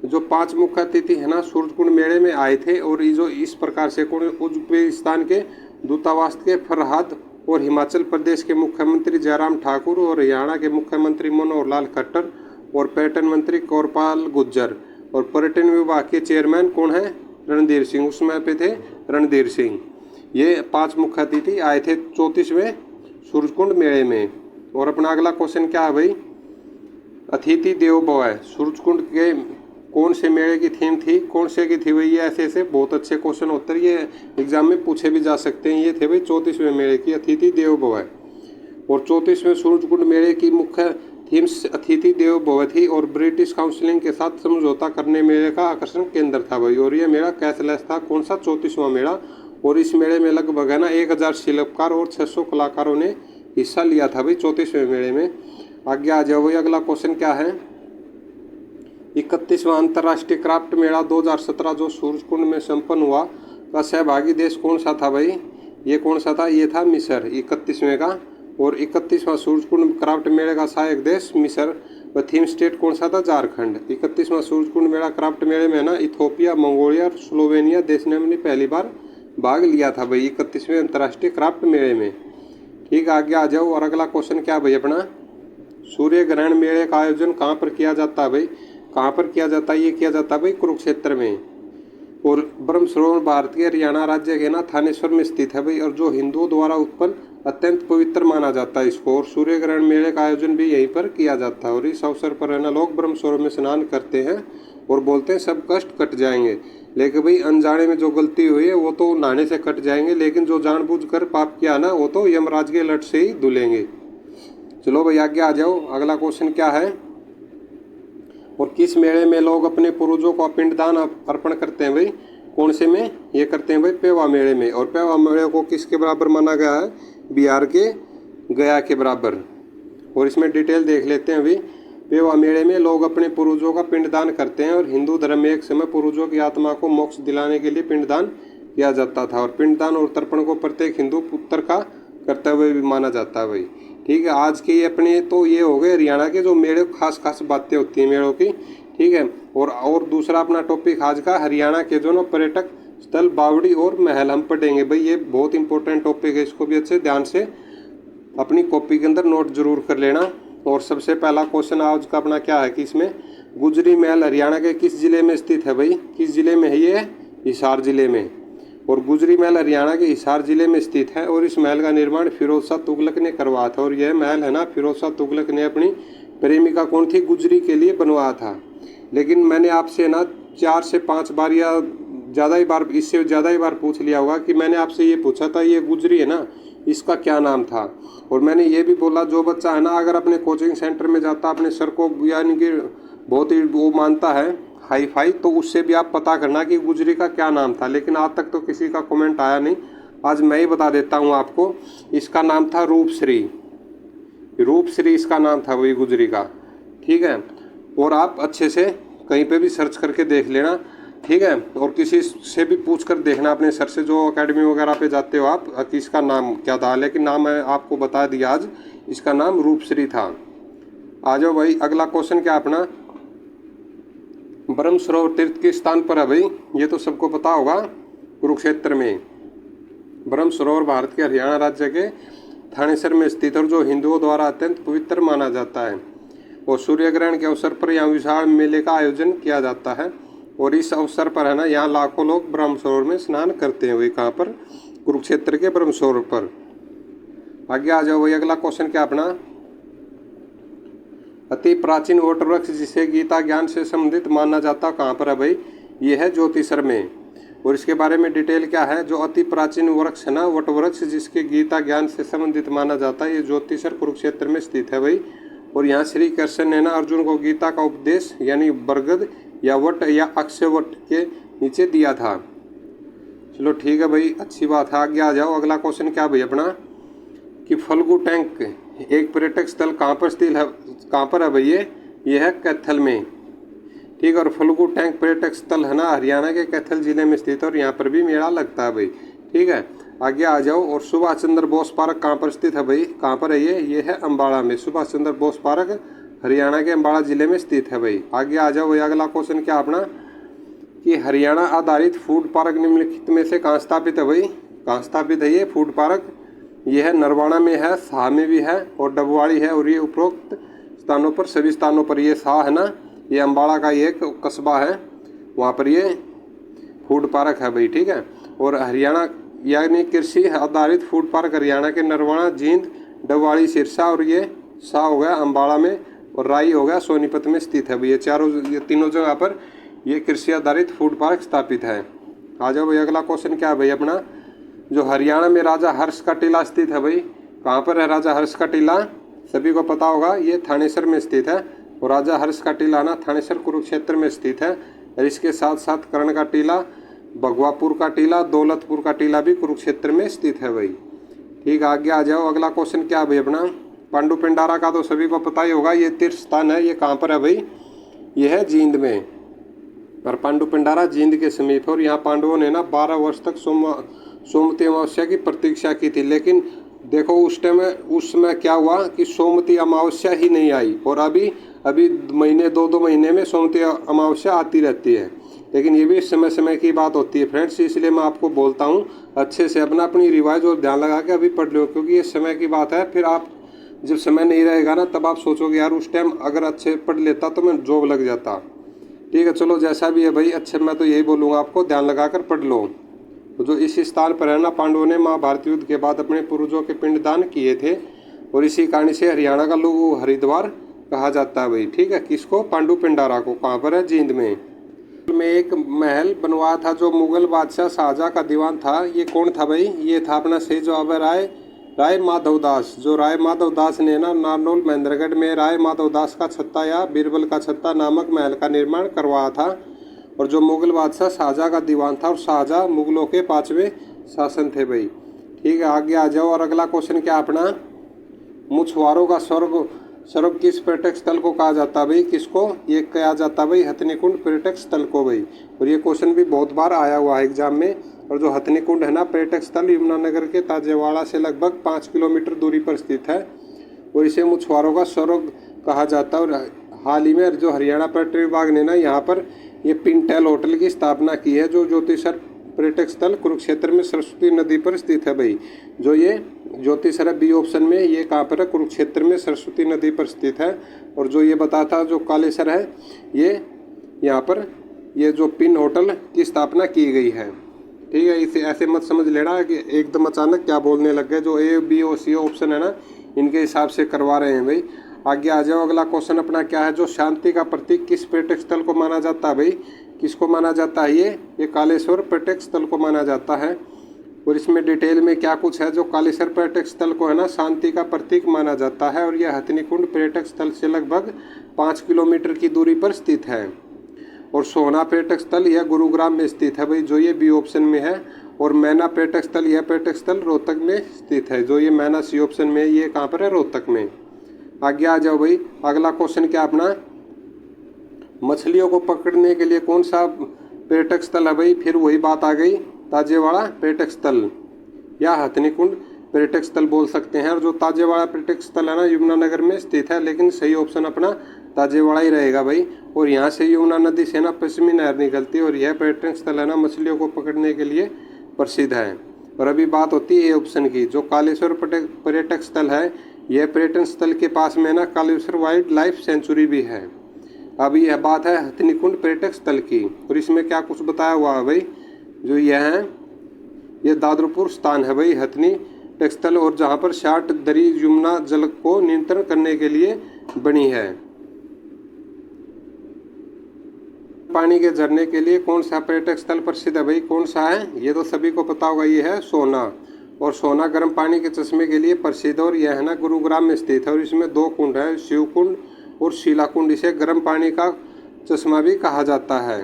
जो 5 मुख्य अतिथि है ना सूरजकुंड मेले में आए थे। और जो इस प्रकार से कौन? उज्बेकिस्तान के दूतावास के फरहाद और हिमाचल प्रदेश के मुख्यमंत्री जयराम ठाकुर और हरियाणा के मुख्यमंत्री मनोहर लाल खट्टर और पर्यटन मंत्री कौरपाल गुज्जर और पर्यटन विभाग के चेयरमैन कौन है? रणधीर सिंह। उस समय पे थे रणधीर सिंह। ये 5 मुख्य अतिथि आए थे 34वें सूरजकुंड मेले में। और अपना अगला क्वेश्चन क्या है भाई? अतिथि देवो भव। सूरजकुंड के कौन से मेले की थीम थी? कौन से की थी भाई? ये ऐसे बहुत अच्छे क्वेश्चन होते हैं, ये एग्जाम में पूछे भी जा सकते हैं। ये थे भाई 34वें मेले की अतिथि देवो भव। और 34वें सूरजकुंड मेले की मुख्य थीम्स अतिथि देवो भव थी। और ब्रिटिश काउंसिलिंग के साथ समझौता करने मेले का आकर्षण केंद्र था भाई। और ये मेला कैशलेस था। कौन सा? 34वां मेला। और इस मेले में लगभग है ना 1000 शिल्पकार और 600 कलाकारों ने हिस्सा लिया था भाई 34वें मेले में। आगे आ जाओ भाई, अगला क्वेश्चन क्या है? 31वां अंतर्राष्ट्रीय क्राफ्ट मेला 2017 जो सूरजकुंड में संपन्न हुआ का सहभागी देश कौन सा था भाई? ये कौन सा था? ये था मिस्र 31वें का। और 31वां सूरजकुंड क्राफ्ट मेले का सहायक देश मिस्र। व थीम स्टेट कौन सा था? झारखंड। 31वां सूरजकुंड मेला क्राफ्ट मेले में ना इथोपिया, मंगोलिया और स्लोवेनिया देश ने अपनी पहली बार भाग लिया था भाई 31वें अंतर्राष्ट्रीय क्राफ्ट मेले में। ठीक, आगे आ जाओ। और अगला क्वेश्चन क्या भाई अपना? सूर्य ग्रहण मेले का आयोजन कहाँ पर किया जाता है भाई? कहाँ पर किया जाता है? ये किया जाता है भाई कुरुक्षेत्र में। और ब्रह्म सरोवर भारत के हरियाणा राज्य के ना थानेश्वर में स्थित है भाई। और जो हिंदुओं द्वारा उत्पन्न अत्यंत पवित्र माना जाता है इसको। और सूर्य ग्रहण मेले का आयोजन भी यहीं पर किया जाता है। और इस अवसर पर है ना लोग ब्रह्म सरोवर में स्नान करते हैं और बोलते हैं सब कष्ट कट जाएंगे। लेकिन भाई अनजाने में जो गलती हुई है वो तो नहाने से कट जाएंगे, लेकिन जो जानबूझकर पाप किया ना वो तो यमराज के लट से ही धुलेंगे। चलो भाई आगे आ जाओ। अगला क्वेश्चन क्या है? और किस मेले में लोग अपने पूर्वजों को पिंडदान अर्पण करते हैं भाई? कौन से में? ये करते हैं भाई पेवा मेले में। और पेवा मेले को किसके बराबर माना गया है? बिहार के गया के बराबर। और इसमें डिटेल देख लेते हैं भाई। पेवा मेले में लोग अपने पूर्वजों का पिंडदान करते हैं। और हिंदू धर्म में एक समय पूर्वजों की आत्मा को मोक्ष दिलाने के लिए पिंडदान किया जाता था। और पिंडदान और तर्पण को प्रत्येक हिंदू पुत्र का कर्तव्य भी माना जाता है भाई। ठीक है, आज के अपने तो ये हो गए हरियाणा के जो मेले खास खास बातें होती हैं मेलों की। ठीक है, और दूसरा अपना टॉपिक आज का हरियाणा के जो ना पर्यटक स्थल बावड़ी और महल हम पढ़ेंगे भाई। ये बहुत इंपॉर्टेंट टॉपिक है, इसको भी अच्छे ध्यान से अपनी कॉपी के अंदर नोट जरूर कर लेना। और सबसे पहला क्वेश्चन आज का अपना क्या है कि इसमें गुजरी महल हरियाणा के किस जिले में स्थित है भाई? किस जिले में है ये? हिसार जिले में। और गुजरी महल हरियाणा के हिसार जिले में स्थित है। और इस महल का निर्माण फिरोज शाह तुगलक ने करवाया था। और यह महल है ना फिरोज शाह तुगलक ने अपनी प्रेमिका कौन थी? गुजरी के लिए बनवाया था। लेकिन मैंने आपसे ना 4 से 5 बार या ज़्यादा ही बार, इससे ज़्यादा ही बार पूछ लिया होगा कि मैंने आपसे ये पूछा था ये गुजरी है ना इसका क्या नाम था। और मैंने ये भी बोला जो बच्चा है ना अगर अपने कोचिंग सेंटर में जाता अपने सर को यानी कि बहुत ही वो मानता है हाई फाई, तो उससे भी आप पता करना कि गुजरी का क्या नाम था। लेकिन आज तक तो किसी का कमेंट आया नहीं, आज मैं ही बता देता हूँ आपको। इसका नाम था रूपश्री। रूपश्री इसका नाम था वही गुजरी का। ठीक है, और आप अच्छे से कहीं पे भी सर्च करके देख लेना। ठीक है, और किसी से भी पूछ कर देखना अपने सर से जो एकेडमी वगैरह पे जाते हो आप कि इसका नाम क्या था। लेकिन नाम मैं आपको बता दिया आज, इसका नाम रूपश्री था। आ जाओ भाई, अगला क्वेश्चन क्या अपना? ब्रह्म सरोवर तीर्थ किस स्थान पर है भाई? ये तो सबको पता होगा, कुरुक्षेत्र में। ब्रह्म सरोवर भारत के हरियाणा राज्य के थानेसर में स्थित और जो हिंदुओं द्वारा अत्यंत पवित्र माना जाता है। और सूर्य ग्रहण के अवसर पर यहाँ विशाल मेले का आयोजन किया जाता है और इस अवसर पर है ना यहाँ लाखों लोग ब्रह्म सरोवर में स्नान करते हैं। वही कहाँ पर? कुरुक्षेत्र के ब्रह्म सरोवर पर। आगे आ जाओ भाई, अगला क्वेश्चन क्या अपना? अति प्राचीन वट वृक्ष जिसे गीता ज्ञान से संबंधित माना जाता कहाँ पर है भाई? ये है ज्योतिषर में। और इसके बारे में डिटेल क्या है? जो अति प्राचीन वृक्ष है ना, वट वृक्ष जिसके गीता ज्ञान से संबंधित माना जाता है, ये ज्योतिषर कुरुक्षेत्र में स्थित है भाई। और यहाँ श्री कृष्ण ने ना अर्जुन को गीता का उपदेश यानी बरगद या वट या अक्षयवट के नीचे दिया था। चलो ठीक है भाई, अच्छी बात है। आगे आ जाओ, अगला क्वेश्चन क्या भाई अपना? कि फल्गु टैंक एक पर्यटक स्थल कहाँ पर स्थित है? कहाँ पर है भाई? ये है कैथल में। ठीक है। और फल्गु टैंक पर्यटक स्थल है ना हरियाणा के कैथल जिले में स्थित है और यहाँ पर भी मेला लगता है भाई। ठीक है, आगे आ जाओ। और सुभाष चंद्र बोस पार्क कहाँ पर स्थित है भाई? कहाँ पर है ये है अम्बाड़ा में। सुभाष चंद्र बोस पार्क हरियाणा के अम्बाड़ा जिले में स्थित है भाई। आगे आ जाओ भाई, अगला क्वेश्चन क्या अपना? कि हरियाणा आधारित फूड पार्क निम्नलिखित में से कहाँ स्थापित है भाई? कहाँ स्थापित है ये फूड पार्क? ये है नरवाना में है, शाह में भी है और डबवाड़ी है। और ये उपरोक्त स्थानों पर, सभी स्थानों पर, ये शाह है ना, ये अम्बाड़ा का ये एक कस्बा है, वहाँ पर ये फूड पार्क है भाई। ठीक है। और हरियाणा यानी कृषि आधारित फूड पार्क हरियाणा के नरवाना, जींद, डबवाड़ी, सिरसा और ये शाह हो गया अम्बाड़ा में और राई हो गया सोनीपत में स्थित है भाई। ये तीनों जगह पर ये कृषि आधारित फूड पार्क स्थापित है। आ जाओ भाई, अगला क्वेश्चन क्या है भाई अपना? जो हरियाणा में राजा हर्ष का टीला स्थित है भाई, कहाँ पर है राजा हर्ष का टीला? सभी को पता होगा, ये थानेसर में स्थित है। और राजा हर्ष का टीला ना थानेसर कुरुक्षेत्र में स्थित है। और इसके साथ साथ कर्ण का टीला, भगवापुर का टीला, दौलतपुर का टीला भी कुरुक्षेत्र में स्थित है भाई। ठीक, आगे आ जाओ, अगला क्वेश्चन क्या है भाई अपना? पांडु पिंडारा का तो सभी को पता ही होगा, ये तीर्थ स्थान है। ये कहाँ पर है भाई? ये है जींद में। पर पांडु पिंडारा जींद के समीप है। और यहाँ पांडवों ने ना 12 वर्ष तक सोमवती अमावस्या की प्रतीक्षा की थी। लेकिन देखो उस समय क्या हुआ कि सोमवती अमावस्या ही नहीं आई। और अभी महीने 2 महीने में सोमवती अमावस्या आती रहती है। लेकिन ये भी समय समय की बात होती है फ्रेंड्स, इसलिए मैं आपको बोलता हूँ अच्छे से अपनी रिवाइज और ध्यान लगा के अभी पढ़ लो, क्योंकि ये समय की बात है। फिर आप जब समय नहीं रहेगा ना, तब आप सोचोगे यार उस टाइम अगर अच्छे पढ़ लेता तो मैं जॉब लग जाता। ठीक है, चलो जैसा भी है भाई, अच्छे मैं तो यही बोलूँगा आपको, ध्यान लगा कर पढ़ लो। तो जो इसी स्थान पर है ना, पांडवों ने महाभारत युद्ध के बाद अपने पूर्वजों के पिंडदान किए थे। और इसी कहानी से हरियाणा का लोग हरिद्वार कहा जाता है भाई। ठीक है, किसको? पांडु पिंडारा को। कहाँ पर है? जींद में एक महल बनवाया था जो मुगल बादशाह शाहजहाँ का दीवान था। ये कौन था भाई? ये था अपना सही जवाब है राय माधवदास। जो राय माधवदास ने ना नारनौल महेंद्रगढ़ में राय माधवदास का छत्ता या बीरबल का छत्ता नामक महल का निर्माण करवाया था। और जो मुगल बादशाह शाहजहाँ का दीवान था, और शाहजहाँ मुगलों के 5वें शासन थे भाई। ठीक है, आगे आ जाओ। और अगला क्वेश्चन क्या अपना? मुछवारों का स्वर्ग किस पर्यटक स्थल को कहा जाता है भाई? किसको ये कहा जाता है भाई? हथनीकुंड पर्यटक स्थल को भाई। और ये क्वेश्चन भी बहुत बार आया हुआ है एग्जाम में। और जो हथनीकुंड है ना पर्यटक स्थल, यमुनानगर के ताजेवाड़ा से लगभग 5 किलोमीटर दूरी पर स्थित है। और इसे मुछवारों का स्वर्ग कहा जाता है। और हाल ही में जो हरियाणा पर्यटन विभाग ने ना यहाँ पर ये पिंटल होटल की स्थापना की है, जो ज्योतिषर पर्यटक स्थल कुरुक्षेत्र में सरस्वती नदी पर स्थित है भाई। जो ये ज्योतिषर बी ऑप्शन में, ये कहाँ पर है? कुरुक्षेत्र में सरस्वती नदी पर स्थित है। और जो ये बताता जो कालेसर है, ये यहाँ पर ये जो पिन होटल की स्थापना की गई है। ठीक है, इसे ऐसे मत समझ लेना कि एकदम अचानक क्या बोलने लग गए। जो ए बी और सी ऑप्शन है ना, इनके हिसाब से करवा रहे हैं भाई। आगे आ जाओ, अगला क्वेश्चन अपना क्या है? जो शांति का प्रतीक किस पर्यटक स्थल को माना जाता है भाई? किसको माना जाता है? ये कालेश्वर पर्यटक स्थल को माना जाता है। और इसमें डिटेल में क्या कुछ है? जो कालेश्वर पर्यटक स्थल को है ना शांति का प्रतीक माना जाता है। और यह हथनीकुंड पर्यटक स्थल से लगभग 5 किलोमीटर की दूरी पर स्थित है। और सोहना पर्यटक स्थल यह गुरुग्राम में स्थित है भाई, जो ये बी ऑप्शन में है। और मैना पर्यटक स्थल, यह पर्यटक स्थल रोहतक में स्थित है, जो ये मैना सी ऑप्शन में, ये कहाँ पर है? रोहतक में। आगे आ जाओ भाई, अगला क्वेश्चन क्या अपना? मछलियों को पकड़ने के लिए कौन सा पर्यटक स्थल है भाई? फिर वही बात आ गई, ताजेवाड़ा पर्यटक स्थल या हथनीकुंड पर्यटक स्थल बोल सकते हैं। और जो ताजेवाड़ा पर्यटक स्थल है ना, यमुनानगर में स्थित है। लेकिन सही ऑप्शन अपना ताजेवाड़ा ही रहेगा भाई। और यहाँ से यमुना नदी से ना पश्चिमी नहर निकलती है। और यह पर्यटक स्थल है ना मछलियों को पकड़ने के लिए प्रसिद्ध है। और अभी बात होती है ए ऑप्शन की, जो कालेश्वर पर्यटक स्थल है, यह पर्यटन स्थल के पास में ना कालेश्वर वाइल्ड लाइफ सेंचुरी भी है। अब यह बात है हथनीकुंड पर्यटक स्थल की, और इसमें क्या कुछ बताया हुआ है भाई, जो यह है ये दादरपुर स्थान है भाई हथनी टेक्सटाइल, और जहाँ पर शाट दरी यमुना जल को नियंत्रण करने के लिए बनी है। पानी के झरने के लिए कौन सा पर्यटक स्थल प्रसिद्ध है भाई, कौन सा है, ये तो सभी को पता होगा, ये है सोना। और सोना गर्म पानी के चश्मे के लिए प्रसिद्ध, और यह है ना गुरुग्राम में स्थित है, और इसमें 2 कुंड है, शिव कुंड और शीला कुंड। इसे गर्म पानी का चश्मा भी कहा जाता है।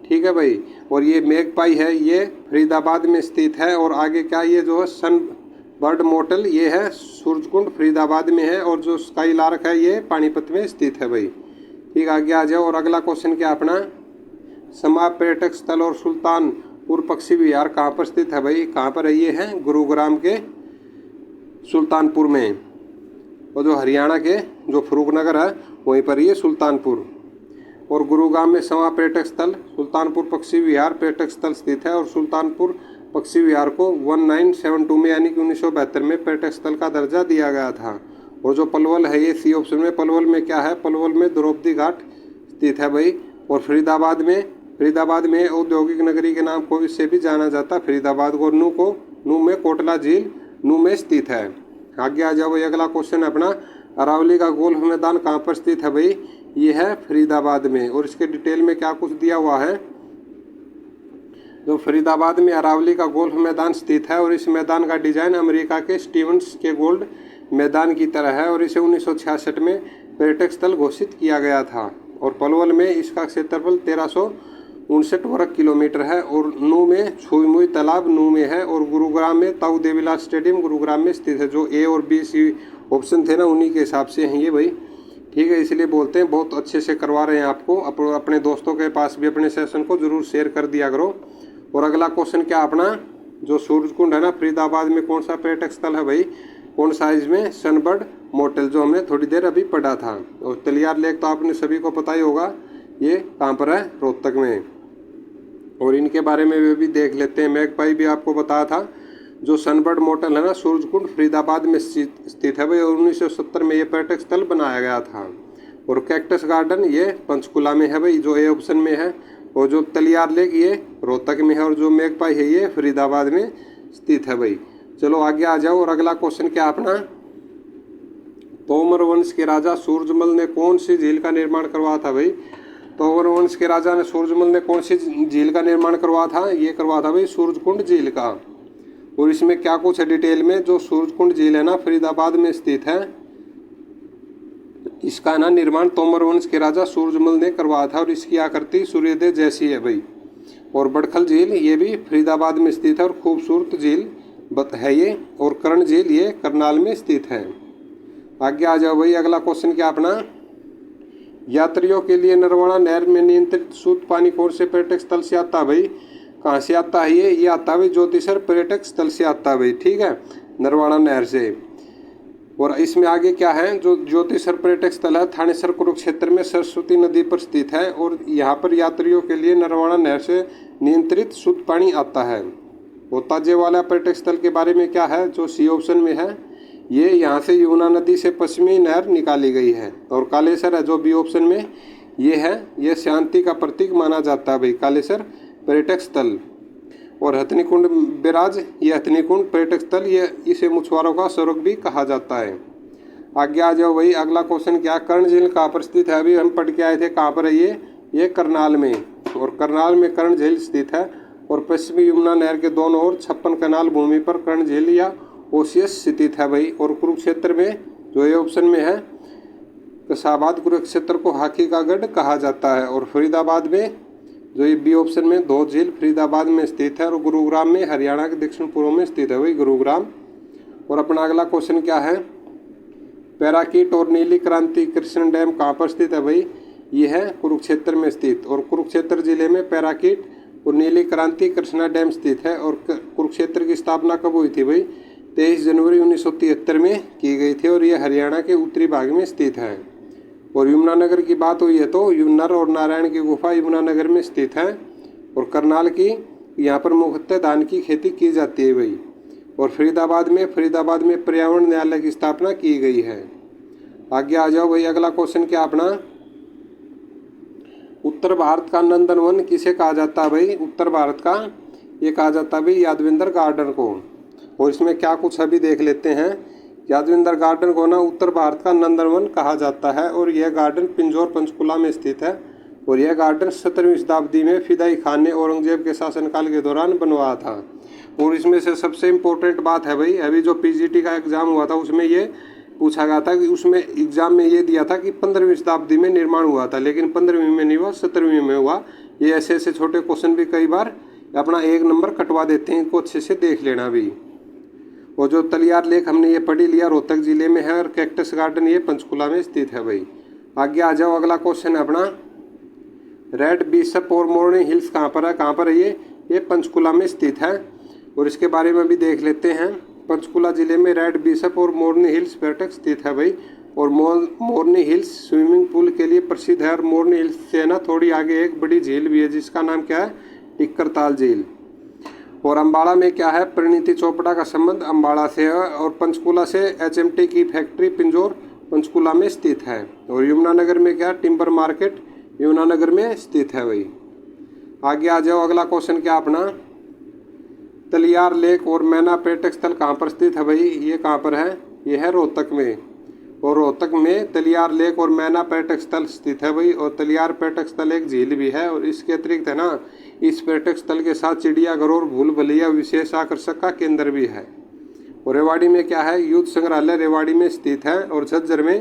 ठीक है भाई। और ये मेघपाई है, ये फरीदाबाद में स्थित है। और आगे क्या, ये जो है सन बर्ड मोटल, ये है सूरजकुंड फरीदाबाद में है। और जो स्काई लार्क है ये पानीपत में स्थित है भाई। ठीक, आगे आ जाओ। और अगला क्वेश्चन क्या अपना, समा पर्यटक स्थल और सुल्तानपुर पक्षी विहार कहाँ पर स्थित है भाई, कहाँ पर है, ये है गुरुग्राम के सुल्तानपुर में। और जो हरियाणा के जो फरूखनगर है वहीं पर ये सुल्तानपुर। और गुरुग्राम में समा पर्यटक स्थल सुल्तानपुर पक्षी विहार पर्यटक स्थल स्थित है। और सुल्तानपुर पक्षी विहार को 1972 में यानी कि 1972 में पर्यटक स्थल का दर्जा दिया गया था। और जो पलवल है, ये सी ऑप्शन में, पलवल में क्या है, पलवल में द्रौपदी घाट स्थित है भाई। और फरीदाबाद में औद्योगिक नगरी के नाम को इससे भी जाना जाता है फरीदाबाद को। नू में कोटला झील नू में स्थित है। आगे आ जाओ भाई, अगला क्वेश्चन अपना, अरावली का गोल्फ मैदान कहाँ पर स्थित है भाई, ये है फरीदाबाद में। और इसके डिटेल में क्या कुछ दिया हुआ है, जो फरीदाबाद में अरावली का गोल्फ मैदान स्थित है। और इस मैदान का डिजाइन अमेरिका के स्टीवंस के गोल्ड मैदान की तरह है। और इसे 1966 में पर्यटक स्थल घोषित किया गया था। और पलवल में इसका क्षेत्रफल 1359 वर्ग किलोमीटर है। और नू में छुईमुई तालाब नू में है। और गुरुग्राम में ताऊ देवीलाल स्टेडियम गुरुग्राम में स्थित है। जो ए और बी सी ऑप्शन थे ना, उन्हीं के हिसाब से हैं ये भाई। ठीक है, इसलिए बोलते हैं बहुत अच्छे से करवा रहे हैं आपको। अपने दोस्तों के पास भी अपने सेशन को जरूर शेयर कर दिया करो। और अगला क्वेश्चन क्या अपना, जो सूरजकुंड है ना फरीदाबाद में, कौन सा पर्यटक स्थल है भाई, कौन सा, इसमें सनबर्ड मोटल, जो हमने थोड़ी देर अभी पढ़ा था। और तलियार लेक तो आपने सभी को पता ही होगा, ये कहाँ पर है, रोहतक में। और इनके बारे में भी देख लेते हैं। मैगपाई भी आपको बताया था, जो सनबर्ड मोटल है ना सूरजकुंड फरीदाबाद में स्थित है भाई। और 1970 में ये पर्यटक स्थल बनाया गया था। और कैक्टस गार्डन ये पंचकुला में है भाई, जो ए ऑप्शन में है। और जो तलियार लेक ये रोहतक में है। और जो मैगपाई है ये फरीदाबाद में स्थित है भाई। चलो आगे आ जाओ। और अगला क्वेश्चन क्या अपना, तोमर वंश के राजा सूरजमल ने कौन सी झील का निर्माण करवाया था भाई, तोमर वंश के राजा ने सूरजमल ने कौन सी झील का निर्माण करवाया था, ये करवाया था भाई सूरजकुंड झील का। और इसमें क्या कुछ है डिटेल में, जो सूरजकुंड झील है ना फरीदाबाद में स्थित है, इसका ना निर्माण तोमर वंश के राजा सूरजमल ने करवाया था। और इसकी आकृति सूर्योदय जैसी है भाई। और बड़खल झील ये भी फरीदाबाद में स्थित है और खूबसूरत झील है ये। और कर्ण झील ये करनाल में स्थित है। आगे आ जाओ भाई, अगला क्वेश्चन क्या अपना, यात्रियों के लिए नरवाना नहर में नियंत्रित शुद्ध पानी कौन से पर्यटक स्थल से आता है भाई, कहाँ से आता है ये आता है भाई ज्योतिसर पर्यटक स्थल से आता है भाई। ठीक है, नरवाना नहर से। और इसमें आगे क्या है, जो ज्योतिसर पर्यटक स्थल है थानेसर कुरुक्षेत्र में सरस्वती नदी पर स्थित है। और यहाँ पर यात्रियों के लिए नरवाना नहर से नियंत्रित शुद्ध पानी आता है। और ताजेवाला पर्यटक स्थल के बारे में क्या है, जो सी ऑप्शन में है, ये यहाँ से यमुना नदी से पश्चिमी नहर निकाली गई है। और कालेसर है जो बी ऑप्शन में, ये है, ये शांति का प्रतीक माना जाता है भाई कालेसर पर्यटक स्थल। और हथनीकुंड बैराज, ये हथनीकुंड पर्यटक स्थल, ये इसे मछुआरों का स्वर्ग भी कहा जाता है। आगे आ जाओ भाई, अगला क्वेश्चन क्या, कर्ण झील कहाँ पर स्थित है, अभी हम पढ़ के आए थे, कहाँ पर है ये करनाल में। और करनाल में कर्ण झील स्थित है। और पश्चिमी यमुना नहर के दोनों ओर 56 कनाल भूमि पर कर्ण झील या ओसियस स्थित है भाई। और कुरुक्षेत्र में जो ये ऑप्शन में है, कसाबाद कुरुक्षेत्र को हाथी का गढ़ कहा जाता है। और फरीदाबाद में जो ये बी ऑप्शन में, दो झील फरीदाबाद में स्थित है। और गुरुग्राम में हरियाणा के दक्षिण पूर्व में स्थित है भाई गुरुग्राम। और अपना अगला क्वेश्चन क्या है, पैराकीट और नीली क्रांति कृष्ण डैम कहाँ पर स्थित है भाई, ये है कुरुक्षेत्र में स्थित। और कुरुक्षेत्र जिले में पैराकीट और नीली क्रांति कृष्णा डैम स्थित है। और कुरुक्षेत्र की स्थापना कब हुई थी भाई, 23 जनवरी 1973 में की गई थी। और ये हरियाणा के उत्तरी भाग में स्थित है। और यमुनानगर की बात हुई है तो नर और नारायण की गुफा यमुनानगर में स्थित है। और करनाल की यहाँ पर मुख्यतः धान की खेती की जाती है भाई। और फरीदाबाद में पर्यावरण न्यायालय की स्थापना की गई है। आगे आ जाओ भाई, अगला क्वेश्चन क्या अपना, उत्तर भारत का नंदनवन किसे कहा जाता है भाई? उत्तर भारत का ये कहा जाता है भाई यादविंदर गार्डन को। और इसमें क्या कुछ अभी देख लेते हैं। यादविंदर गार्डन को ना उत्तर भारत का नंदनवन कहा जाता है और यह गार्डन पिंजौर पंचकुला में स्थित है। और यह गार्डन 17वीं शताब्दी में फिदाई खान ने औरंगजेब के शासनकाल के दौरान बनवाया था। और इसमें से सबसे इम्पोर्टेंट बात है भाई, अभी जो पीजीटी का एग्ज़ाम हुआ था उसमें ये पूछा गया था कि उसमें एग्ज़ाम में ये दिया था कि 15वीं शताब्दी में निर्माण हुआ था, लेकिन 15वीं में नहीं हुआ, 17वीं में हुआ। ये ऐसे ऐसे छोटे क्वेश्चन भी कई बार अपना 1 नंबर कटवा देते हैं, इनको अच्छे से देख लेना भी। और जो तलियार लेक हमने ये पढ़ी लिया, रोहतक जिले में है। और कैक्टस गार्डन ये पंचकुला में स्थित है भाई। आगे आ जाओ, अगला क्वेश्चन है अपना, रेड बिशप और मोरनी हिल्स कहाँ पर है? कहाँ पर है ये पंचकुला में स्थित है। और इसके बारे में भी देख लेते हैं। पंचकुला जिले में रेड बिशप और मोरनी हिल्स पर्यटक स्थित है भाई। और मोरनी हिल्स स्विमिंग पूल के लिए प्रसिद्ध है। और मोरनी हिल्स से ना थोड़ी आगे एक बड़ी झील भी है जिसका नाम क्या है? टिक्करताल झील। और अम्बाड़ा में क्या है? परिणीति चोपड़ा का संबंध अम्बाड़ा से है। और पंचकुला से HMT की फैक्ट्री पिंजौर पंचकुला में स्थित है। और यमुनानगर में क्या? टिम्बर मार्केट यमुनानगर में स्थित है भाई। आगे आ जाओ, अगला क्वेश्चन क्या अपना, तलियार लेक और मैना पर्यटक स्थल कहाँ पर स्थित है भाई? ये कहाँ पर है? ये है रोहतक में। और रोहतक में तलियार लेक और मैना पर्यटक स्थल स्थित है भाई। और तलियार पर्यटक स्थल एक झील भी है। और इसके अतिरिक्त है ना, इस पर्यटक स्थल के साथ चिड़ियाघर और भूल भुलैया विशेष आकर्षक का केंद्र भी है। और रेवाड़ी में क्या है? युद्ध संग्रहालय रेवाड़ी में स्थित है। और झज्जर में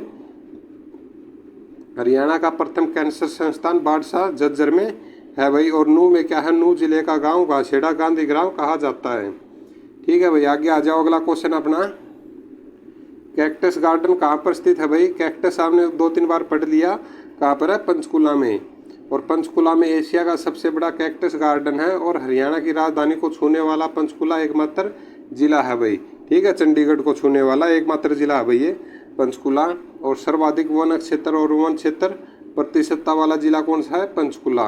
हरियाणा का प्रथम कैंसर संस्थान बादशाह झज्जर में है भाई। और नूह में क्या है? नूह जिले का गांव घासेड़ा गांधी ग्राम कहा जाता है। ठीक है भाई, आगे आ जाओ, अगला क्वेश्चन अपना, कैक्टस गार्डन कहाँ पर स्थित है भाई? कैक्टस आपने 2-3 बार पढ़ लिया, कहाँ पर है? पंचकुला में। और पंचकुला में एशिया का सबसे बड़ा कैक्टस गार्डन है। और हरियाणा की राजधानी को छूने वाला पंचकुला एकमात्र जिला है भाई। ठीक है, चंडीगढ़ को छूने वाला एकमात्र जिला है भाई ये पंचकुला। और सर्वाधिक वन क्षेत्र और वन क्षेत्र प्रतिशतता वाला जिला कौन सा है? पंचकुला।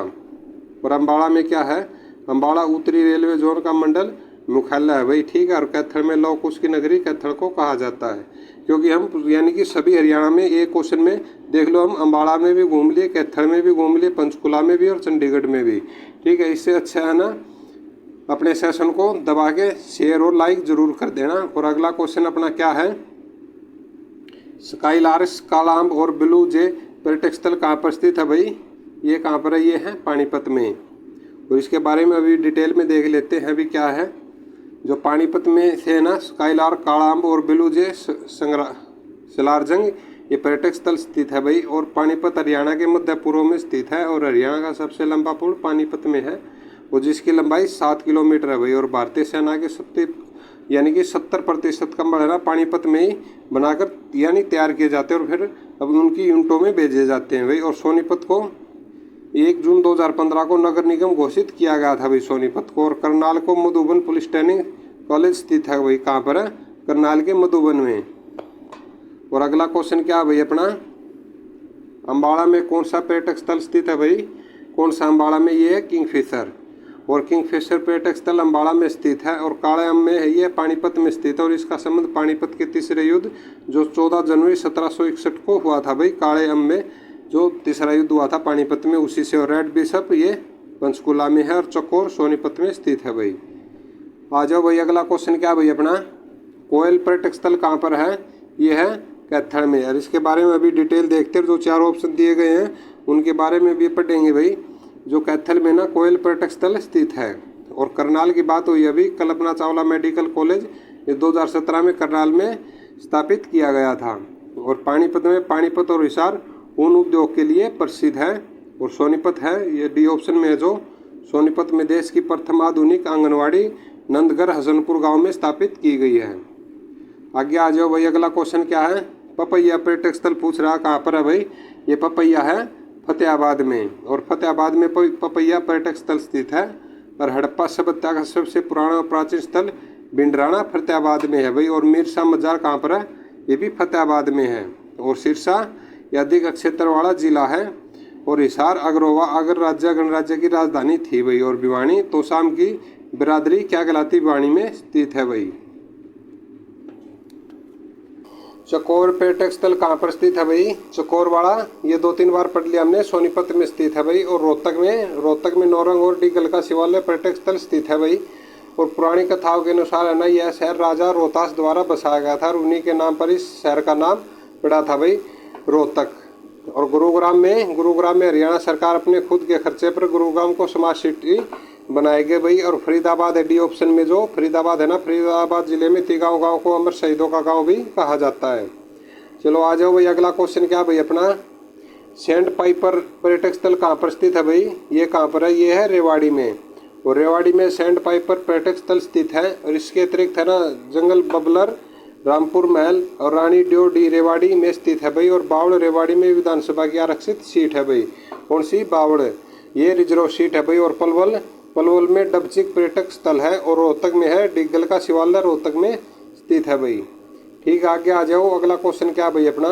और अम्बाड़ा में क्या है? अम्बाड़ा उत्तरी रेलवे जोन का मंडल मुख्यालय है भाई। ठीक है। और कैथल में लौह कुश की नगरी कैथल को कहा जाता है। क्योंकि हम यानी कि सभी हरियाणा में एक क्वेश्चन में देख लो, हम अम्बाड़ा में भी घूम लिए, कैथल में भी घूम लिए, पंचकुला में भी और चंडीगढ़ में भी। ठीक है, इससे अच्छा है ना अपने सेशन को दबा के शेयर और लाइक जरूर कर देना। और अगला क्वेश्चन अपना क्या है, स्काईलार्स कालाअंब और ब्लू जे पर्यटक स्थल कहाँ पर स्थित है भाई? ये कहाँ पर है? ये है पानीपत में। और इसके बारे में अभी डिटेल में देख लेते हैं अभी क्या है। जो पानीपत में से ना स्काईलार्क कालाअंब और ब्लू जे सलारजंग ये पर्यटक स्थल स्थित है भाई। और पानीपत हरियाणा के मध्य पूर्व में स्थित है। और हरियाणा का सबसे लंबा पुल पानीपत में है, और जिसकी लंबाई 7 किलोमीटर है भाई। और भारतीय सेना के 70% कंबल है ना पानीपत में ही बनाकर यानी तैयार किए जाते हैं और फिर अब उनकी यूनिटों में भेजे जाते हैं भाई। और सोनीपत को 1 जून 2015 को नगर निगम घोषित किया गया था भाई सोनीपत को। और करनाल को मधुबन पुलिस ट्रेनिंग कॉलेज स्थित है भाई। कहाँ पर है? करनाल के मधुबन में। और अगला क्वेश्चन क्या है भाई अपना, अम्बाड़ा में कौन सा पर्यटक स्थल स्थित है भाई? कौन सा अम्बाड़ा में? ये है किंगफिशर। और किंगफिशर पर्यटक स्थल अम्बाड़ा में स्थित है। और कालाअंब में है, ये पानीपत में स्थित है। और इसका संबंध पानीपत के तीसरे युद्ध जो 14 जनवरी 1761 को हुआ था भाई, कालाअंब में जो तीसरा युद्ध हुआ था पानीपत में, उसी से। और रेड बिशप ये पंचकुला में है। और चकोर सोनीपत में स्थित है भाई। आ जाओ भाई, अगला क्वेश्चन क्या भाई अपना, कोयल पर्यटक स्थल कहाँ पर है? ये है कैथल में। और इसके बारे में अभी डिटेल देखते हैं। जो 4 ऑप्शन दिए गए हैं उनके बारे में भी पढ़ेंगे भाई। जो कैथल में ना कोयल पर्यटक स्थल स्थित है। और करनाल की बात हुई अभी, कल्पना चावला मेडिकल कॉलेज ये 2017 में करनाल में स्थापित किया गया था। और पानीपत में पानीपत और हिसार ऊन उद्योग के लिए प्रसिद्ध है। और सोनीपत है, ये डी ऑप्शन में है। जो सोनीपत में देश की प्रथम आधुनिक आंगनवाड़ी नंदगढ़ हसनपुर गांव में स्थापित की गई है। आगे आ जाओ भाई, अगला क्वेश्चन क्या है, पपैया पर्यटक स्थल पूछ रहा, कहाँ पर है भाई? ये पपैया है फतेहाबाद में। और फतेहाबाद में पपैया पर्यटक स्थल स्थित है। और हड़प्पा सभ्यता का सबसे पुराना और प्राचीन स्थल भिंडराना फतेहाबाद में है भाई। और मिर्सा मजार कहाँ पर है? ये भी फतेहाबाद में है। और सिरसा यह अधिक क्षेत्र वाला जिला है। और हिसार अग्रवा अगर राज्य गणराज्य की राजधानी थी भाई। और भिवानी तोशाम की बिरादरी क्या कहलाती भिवानी में स्थित है भाई। चकोर पर्यटक स्थल कहाँ पर स्थित है भाई, चकोरवाड़ा, ये 2-3 बार पढ़ लिया हमने, सोनीपत में स्थित है भाई। और रोहतक में नौरंग और डीगल का शिवालय पर्यटक स्थल स्थित है भाई। और पुरानी कथाओं के अनुसार है ना, यह शहर राजा रोहतास द्वारा बसाया गया था और उन्हीं के नाम पर इस शहर का नाम पड़ा था भाई रोहतक। और गुरुग्राम में हरियाणा सरकार अपने खुद के खर्चे पर गुरुग्राम को स्मार्ट सिटी बनाएंगे भाई। और फरीदाबाद है डी ऑप्शन में, जो फरीदाबाद है ना, फरीदाबाद जिले में तिगांव गांव को अमर शहीदों का गांव भी कहा जाता है। चलो आ जाओ भाई, अगला क्वेश्चन क्या भाई अपना, सेंट पाइपर पर्यटक स्थल कहाँ पर स्थित है भाई, ये कहाँ पर है, ये है रेवाड़ी में। और रेवाड़ी में सेंट पाइपर पर्यटक स्थल स्थित है। और इसके अतिरिक्त है ना, जंगल बबलर, रामपुर महल और रानी ड्यो डी रेवाड़ी में स्थित है भाई। और बावड़ रेवाड़ी में विधानसभा की आरक्षित सीट है भाई, कौन सी, बावड़, ये रिजर्व सीट है भाई। और पलवल में डबचिक पर्यटक स्थल है। और रोहतक में है डिग्गल का शिवालय, रोहतक में स्थित है भाई। ठीक, आगे आ जाओ, अगला क्वेश्चन क्या भाई अपना,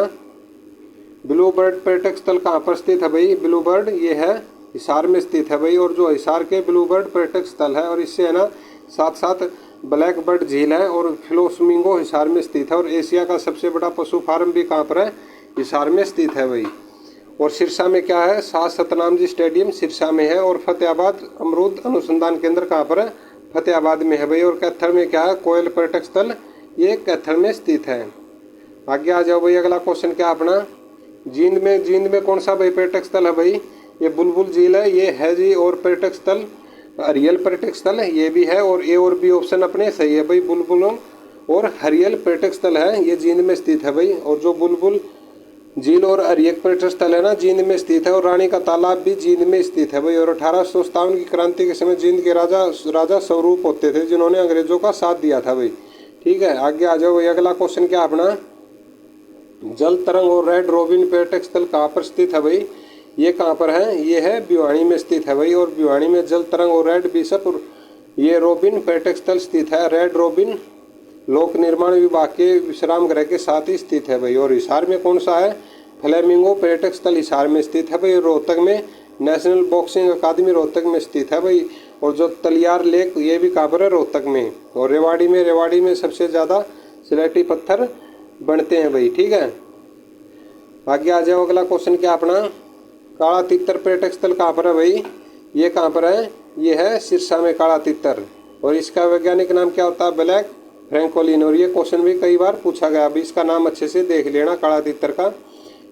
ब्लू बर्ड पर्यटक स्थल कहाँ पर स्थित है भाई, ब्लू बर्ड ये है हिसार में स्थित है भाई। और जो हिसार के ब्लू बर्ड पर्यटक स्थल है, और इससे है ना साथ साथ ब्लैक बर्ड झील है और फ्लोमिंगो हिसार में स्थित है। और एशिया का सबसे बड़ा पशु फार्म भी कहाँ पर है, हिसार में स्थित है भाई। और सिरसा में क्या है, शाह सतनाम जी स्टेडियम सिरसा में है। और फतेहाबाद अमरूद अनुसंधान केंद्र कहाँ पर है, फतेहाबाद में है भाई। और कैथल में क्या है, कोयल पर्यटक स्थल, ये कैथल में स्थित है। आगे आ जाओ भाई, अगला क्वेश्चन क्या अपना, जींद में कौन सा भाई पर्यटक स्थल है भाई, ये बुलबुल झील है, ये है जी। और पर्यटक स्थल हरियल पर्यटक स्थल है, ये भी है। और ए और बी ऑप्शन अपने सही है भाई, बुलबुल और हरियल पर्यटक स्थल है, ये जींद में स्थित है भाई। और जो बुलबुल झील और हरियल पर्यटक स्थल है ना, जींद में स्थित है। और रानी का तालाब भी जींद में स्थित है भाई। और 1857 की क्रांति के समय जींद के राजा स्वरूप होते थे, जिन्होंने अंग्रेजों का साथ दिया था भाई। ठीक है, आगे आ जाओ भाई, अगला क्वेश्चन क्या अपना, जल तरंग और रेड रोबिन पर्यटक स्थल कहाँ पर स्थित है भाई, ये कहाँ पर है, ये है भिवानी में स्थित है भाई। और भिवानी में जल तरंग और रेड बिशप ये रोबिन पर्यटक स्थल स्थित है। रेड रोबिन लोक निर्माण विभाग के विश्राम गृह के साथ ही स्थित है भाई। और हिसार में कौन सा है, फ्लेमिंगो पर्यटक स्थल हिसार में स्थित है भाई। रोहतक में नेशनल बॉक्सिंग अकादमी रोहतक में स्थित है भाई। और जो तलियार लेक, ये भी कहाँ पर है, रोहतक में। और रेवाड़ी में सबसे ज़्यादा स्लेटी पत्थर बनते हैं भाई। ठीक है, आगे आ जाओ, अगला क्वेश्चन क्या अपना, काला तितर पर्यटक स्थल कहाँ पर है भाई, ये कहाँ पर है, ये है सिरसा में काला तितर। और इसका वैज्ञानिक नाम क्या होता है, ब्लैक फ्रैंकोलिन। और ये क्वेश्चन भी कई बार पूछा गया, अभी इसका नाम अच्छे से देख लेना काला तितर का।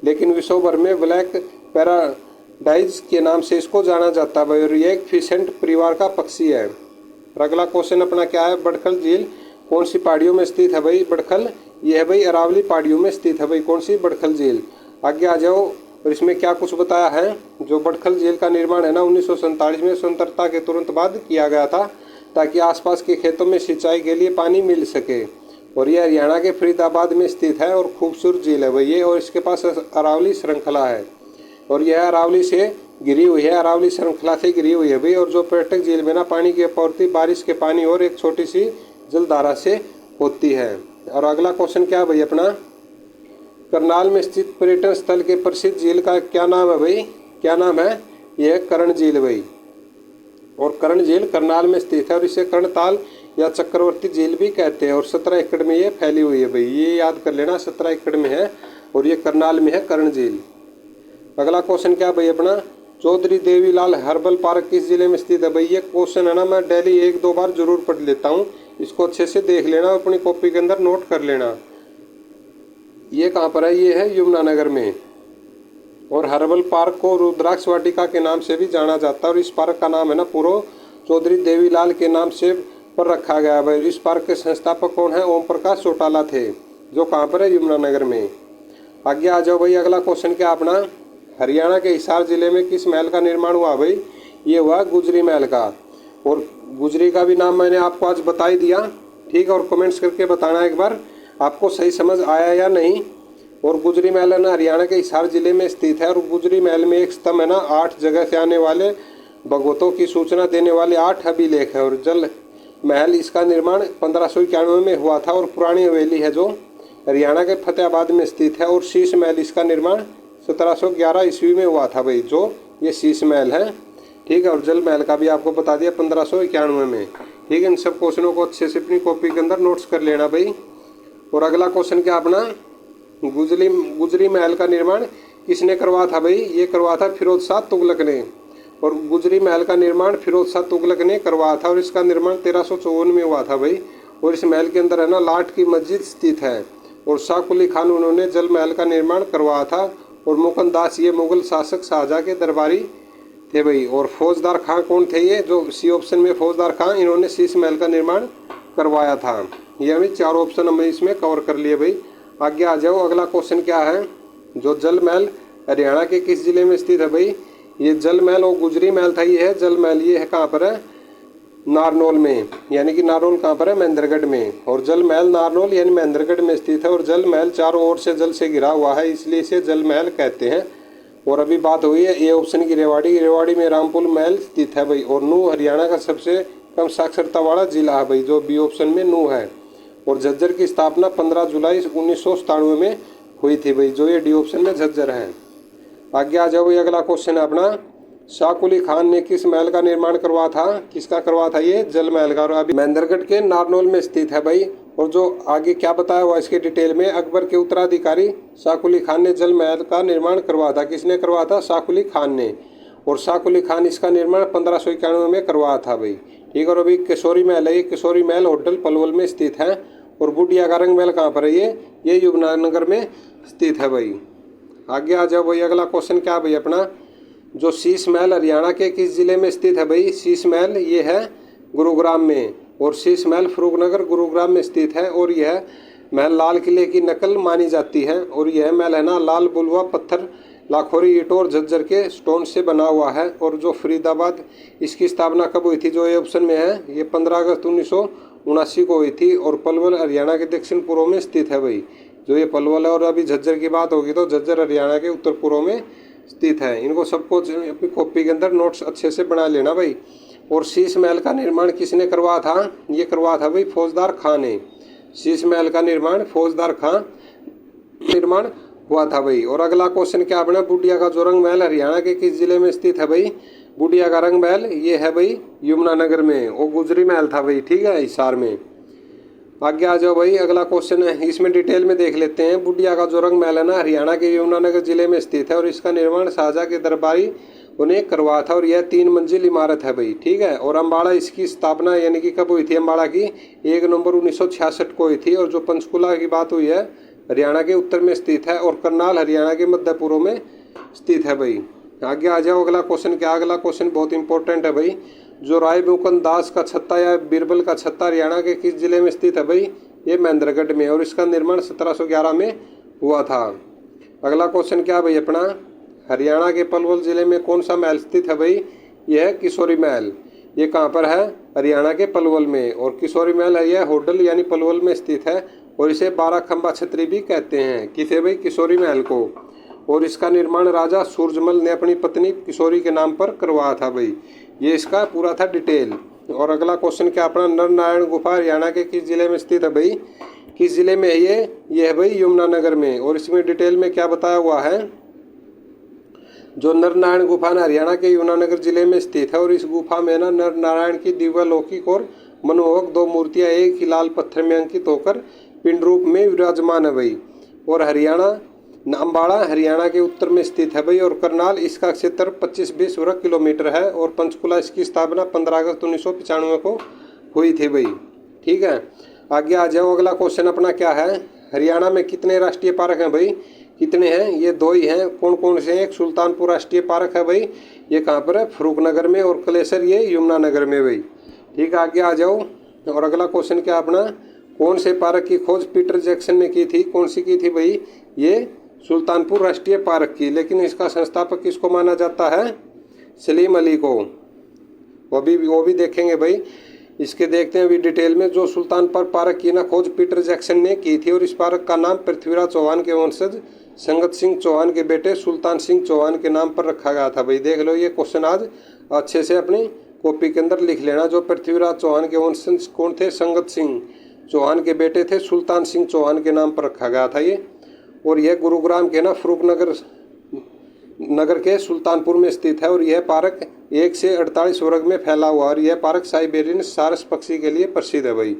लेकिन विश्व भर में ब्लैक पैराडाइज के नाम से इसको जाना जाता है भाई। और ये एक फिसेंट परिवार का पक्षी है। और अगला क्वेश्चन अपना क्या है, बड़खल झील कौन सी पहाड़ियों में स्थित है भाई, बड़खल ये है भाई अरावली पहाड़ियों में स्थित है भाई, कौन सी, बड़खल झील। आगे आ जाओ, और इसमें क्या कुछ बताया है, जो बड़खल झील का निर्माण है ना 1947 में स्वतंत्रता के तुरंत बाद किया गया था, ताकि आसपास के खेतों में सिंचाई के लिए पानी मिल सके। और ये हरियाणा के फरीदाबाद में स्थित है और खूबसूरत झील है भाई ये। और इसके पास अरावली श्रृंखला है, और यह अरावली से गिरी हुई है, अरावली श्रृंखला से गिरी हुई है भाई। और जो पर्यटक झील में ना पानी की आपूर्ति बारिश के पानी और एक छोटी सी जलधारा से होती है। और अगला क्वेश्चन क्या है भाई अपना, करनाल में स्थित पर्यटन स्थल के प्रसिद्ध झील का क्या नाम है भाई, क्या नाम है, यह कर्ण झील भाई। और कर्ण झील करनाल में स्थित है और इसे कर्णताल या चक्रवर्ती झील भी कहते हैं। और 17 एकड़ में ये फैली हुई है भाई, ये याद कर लेना, 17 एकड़ में है और ये करनाल में है कर्ण झील। अगला क्वेश्चन क्या भाई अपना, चौधरी देवीलाल हर्बल पार्क किस जिले में स्थित है भाई, ये क्वेश्चन है ना मैं डेली 1-2 बार जरूर पढ़ लेता हूँ, इसको अच्छे से देख लेना, अपनी कॉपी के अंदर नोट कर लेना। ये कहाँ पर है, ये है यमुनानगर में। और हर्बल पार्क को रुद्राक्ष वाटिका के नाम से भी जाना जाता है। और इस पार्क का नाम है ना पूर्व चौधरी देवीलाल के नाम से पर रखा गया है। इस पार्क के संस्थापक कौन है, ओम प्रकाश चौटाला थे, जो कहाँ पर है, यमुनानगर में। आगे आ जाओ भाई, अगला क्वेश्चन क्या अपना, हरियाणा के हिसार जिले में किस महल का निर्माण हुआ भाई, ये हुआ गुजरी महल का। और गुजरी का भी नाम मैंने आपको आज बता ही दिया, ठीक है। और कमेंट्स करके बताना एक बार आपको सही समझ आया या नहीं। और गुजरी महल है ना हरियाणा के हिसार जिले में स्थित है। और गुजरी महल में एक स्तंभ है ना, 8 जगह से आने वाले भगवतों की सूचना देने वाले 8 अभिलेख है। और जल महल, इसका निर्माण 1591 में हुआ था। और पुरानी हवेली है जो हरियाणा के फतेहाबाद में स्थित है। और शीश महल, इसका निर्माण 1711 ईस्वी में हुआ था भाई, जो ये शीश महल है, ठीक है। और जल महल का भी आपको बता दिया 1591 में, ठीक है, इन सब क्वेश्चनों को अच्छे से अपनी कॉपी के अंदर नोट्स कर लेना भाई। और अगला क्वेश्चन क्या अपना, गुजरी महल का निर्माण किसने करवाया था भाई? ये करवाया था फिरोज शाह तुगलक ने। और गुजरी महल का निर्माण फिरोज शाह तुगलक ने करवाया था और इसका निर्माण 1354 में हुआ था भाई। और इस महल के अंदर है ना लाट की मस्जिद स्थित है। और शाह कुली खान उन्होंने जल महल का निर्माण करवाया था। और मुकुंद दास ये मुगल शासक शाहजहाँ के दरबारी थे भाई। और फौजदार खां कौन थे? ये जो सी ऑप्शन में फौजदार खां, इन्होंने शीश महल का निर्माण करवाया था। ये हमें 4 ऑप्शन हमने इसमें कवर कर लिए भाई। आगे आ जाओ, अगला क्वेश्चन क्या है, जो जल महल हरियाणा के किस जिले में स्थित है भाई? ये जल महल और गुजरी महल था, ये है जल महल, ये है कहाँ पर है? नारनौल में, यानी कि नारनौल कहाँ पर है? महेंद्रगढ़ में। और जल महल नारनौल यानी महेंद्रगढ़ में स्थित है। और जल महल चारों ओर से जल से घिरा हुआ है, इसलिए इसे जल महल कहते हैं। और अभी बात हुई है ए ऑप्शन की, रेवाड़ी में रामपुर महल स्थित है भाई। और नूह हरियाणा का सबसे कम साक्षरता वाला जिला है भाई, जो बी ऑप्शन में नूह है। और झज्जर की स्थापना 15 जुलाई 1997 में हुई थी भाई, जो ये डी ऑप्शन में झज्जर है। आगे आ जाओ, ये अगला क्वेश्चन है अपना, शाह कुली खान ने किस महल का निर्माण करवाया था? किसका करवाया था? ये जल महल का। और अभी महेंद्रगढ़ के नारनौल में स्थित है भाई। और जो आगे क्या बताया हुआ इसके डिटेल में, अकबर के उत्तराधिकारी शाह कुली खान ने जल महल का निर्माण करवाया था। किसने करवाया था? शाह कुली खान ने। और शाह कुली खान इसका निर्माण 1591 में करवाया था भाई, ठीक है। और अभी किशोरी महल है, ये किशोरी महल होटल पलवल में स्थित है। और बुढ़िया का रंग महल कहाँ पर है? ये यमुनानगर में स्थित है भाई। आगे आ जाओ भाई, अगला क्वेश्चन क्या है भाई अपना, जो शीश महल हरियाणा के किस जिले में स्थित है भाई? शीश महल ये है गुरुग्राम में। और शीश महल फरूखनगर गुरुग्राम में स्थित है। और यह महल लाल किले की नकल मानी जाती है। और यह महल है ना लाल बुलवा पत्थर, लाखोरी ईंटों और झज्जर के स्टोन से बना हुआ है। और जो फरीदाबाद, इसकी स्थापना कब हुई थी? जो ये ऑप्शन में है, ये 15 अगस्त 1979 को हुई थी। और पलवल हरियाणा के दक्षिण पूर्व में स्थित है भाई, जो ये पलवल है। और अभी झज्जर की बात होगी तो झज्जर हरियाणा के उत्तर पूर्व में स्थित है। इनको सबको अपनी कॉपी के अंदर नोट्स अच्छे से बना लेना भाई। और शीश महल का निर्माण किसने करवाया था? ये करवाया था भाई फौजदार खां ने। शीश महल का निर्माण फौजदार खां निर्माण हुआ था भाई। और अगला क्वेश्चन क्या बना, बुढ़िया का जो रंग महल हरियाणा के किस जिले में स्थित है भाई? बुढ़िया का रंग महल ये है भाई यमुनानगर में। और गुजरी महल था भाई, ठीक है, हिसार में। आगे आ जाओ भाई, अगला क्वेश्चन है, इसमें डिटेल में देख लेते हैं। बुढ़िया का जो रंग महल है ना हरियाणा के यमुनानगर जिले में स्थित है। और इसका निर्माण शाहजहाँ के दरबारी उन्हें करवाया था। और यह 3 मंजिल इमारत है भाई, ठीक है। और अम्बाड़ा, इसकी स्थापना यानी कि कब हुई थी अम्बाड़ा की? 1 नवंबर 1966 को हुई थी। और जो पंचकुला की बात हुई है, हरियाणा के उत्तर में स्थित है। और करनाल हरियाणा के मध्य पूर्व में स्थित है भाई। आगे आ जाओ, अगला क्वेश्चन क्या? अगला क्वेश्चन बहुत इंपॉर्टेंट है भाई, जो राय मुकुंद दास का छत्ता या बीरबल का छत्ता हरियाणा के किस जिले में स्थित है भाई? ये महेंद्रगढ़ में। और इसका निर्माण 1711 में हुआ था। अगला क्वेश्चन क्या भाई अपना, हरियाणा के पलवल जिले में कौन सा महल स्थित है भाई? यह है किशोरी महल। ये कहाँ पर है? हरियाणा के पलवल में। और किशोरी महल है यह होडल यानी पलवल में स्थित है। और इसे 12 खंबा छतरी भी कहते हैं। किसे भाई? किशोरी महल को। और इसका निर्माण राजा सूरजमल ने अपनी पत्नी किशोरी के नाम पर करवाया था भाई। ये इसका पूरा था डिटेल। और अगला क्वेश्चन क्या अपना, नरनारायण गुफा हरियाणा के किस जिले में स्थित है भाई? किस जिले में है ये है भाई यमुनानगर में। और इसमें डिटेल में क्या बताया हुआ है, जो नरनारायण गुफा हरियाणा के यमुनानगर जिले में स्थित है। और इस गुफा में ना नर नारायण की दिव्यलौकिक और मनमोहक 2 मूर्तियां एक ही लाल पत्थर में अंकित होकर पिंड रूप में विराजमान है भाई। और अम्बाड़ा हरियाणा के उत्तर में स्थित है भाई। और करनाल, इसका क्षेत्र 25-20 वर्ग किलोमीटर है। और पंचकुला, इसकी स्थापना 15 अगस्त 1995 को हुई थी भाई, ठीक है। आगे आ जाओ, अगला क्वेश्चन अपना क्या है, हरियाणा में कितने राष्ट्रीय पार्क हैं भाई? कितने हैं? ये 2 ही हैं। कौन कौन से हैं? एक सुल्तानपुर राष्ट्रीय पार्क है भाई, ये कहाँ पर है? फरूखनगर में। और कलेसर ये यमुनानगर में भाई, ठीक है। आगे आ जाओ, और अगला क्वेश्चन क्या अपना, कौन से पार्क की खोज पीटर जैक्सन ने की थी? कौन सी की थी भाई? ये सुल्तानपुर राष्ट्रीय पार्क की। लेकिन इसका संस्थापक किसको माना जाता है? सलीम अली को। वो भी देखेंगे भाई, इसके देखते हैं अभी डिटेल में। जो सुल्तानपुर पार्क की ना खोज पीटर जैक्सन ने की थी। और इस पार्क का नाम पृथ्वीराज चौहान के वंशज संगत सिंह चौहान के बेटे सुल्तान सिंह चौहान के नाम पर रखा गया था भाई। देख लो, ये क्वेश्चन आज अच्छे से अपनी कॉपी के अंदर लिख लेना। जो पृथ्वीराज चौहान के वंशज कौन थे? संगत सिंह चौहान के बेटे थे, सुल्तान सिंह चौहान के नाम पर रखा गया था ये। और यह गुरुग्राम के ना फरूखनगर नगर के सुल्तानपुर में स्थित है और यह पार्क 1 से 48 वर्ग में फैला हुआ और यह पार्क साइबेरियन सारस पक्षी के लिए प्रसिद्ध है भाई।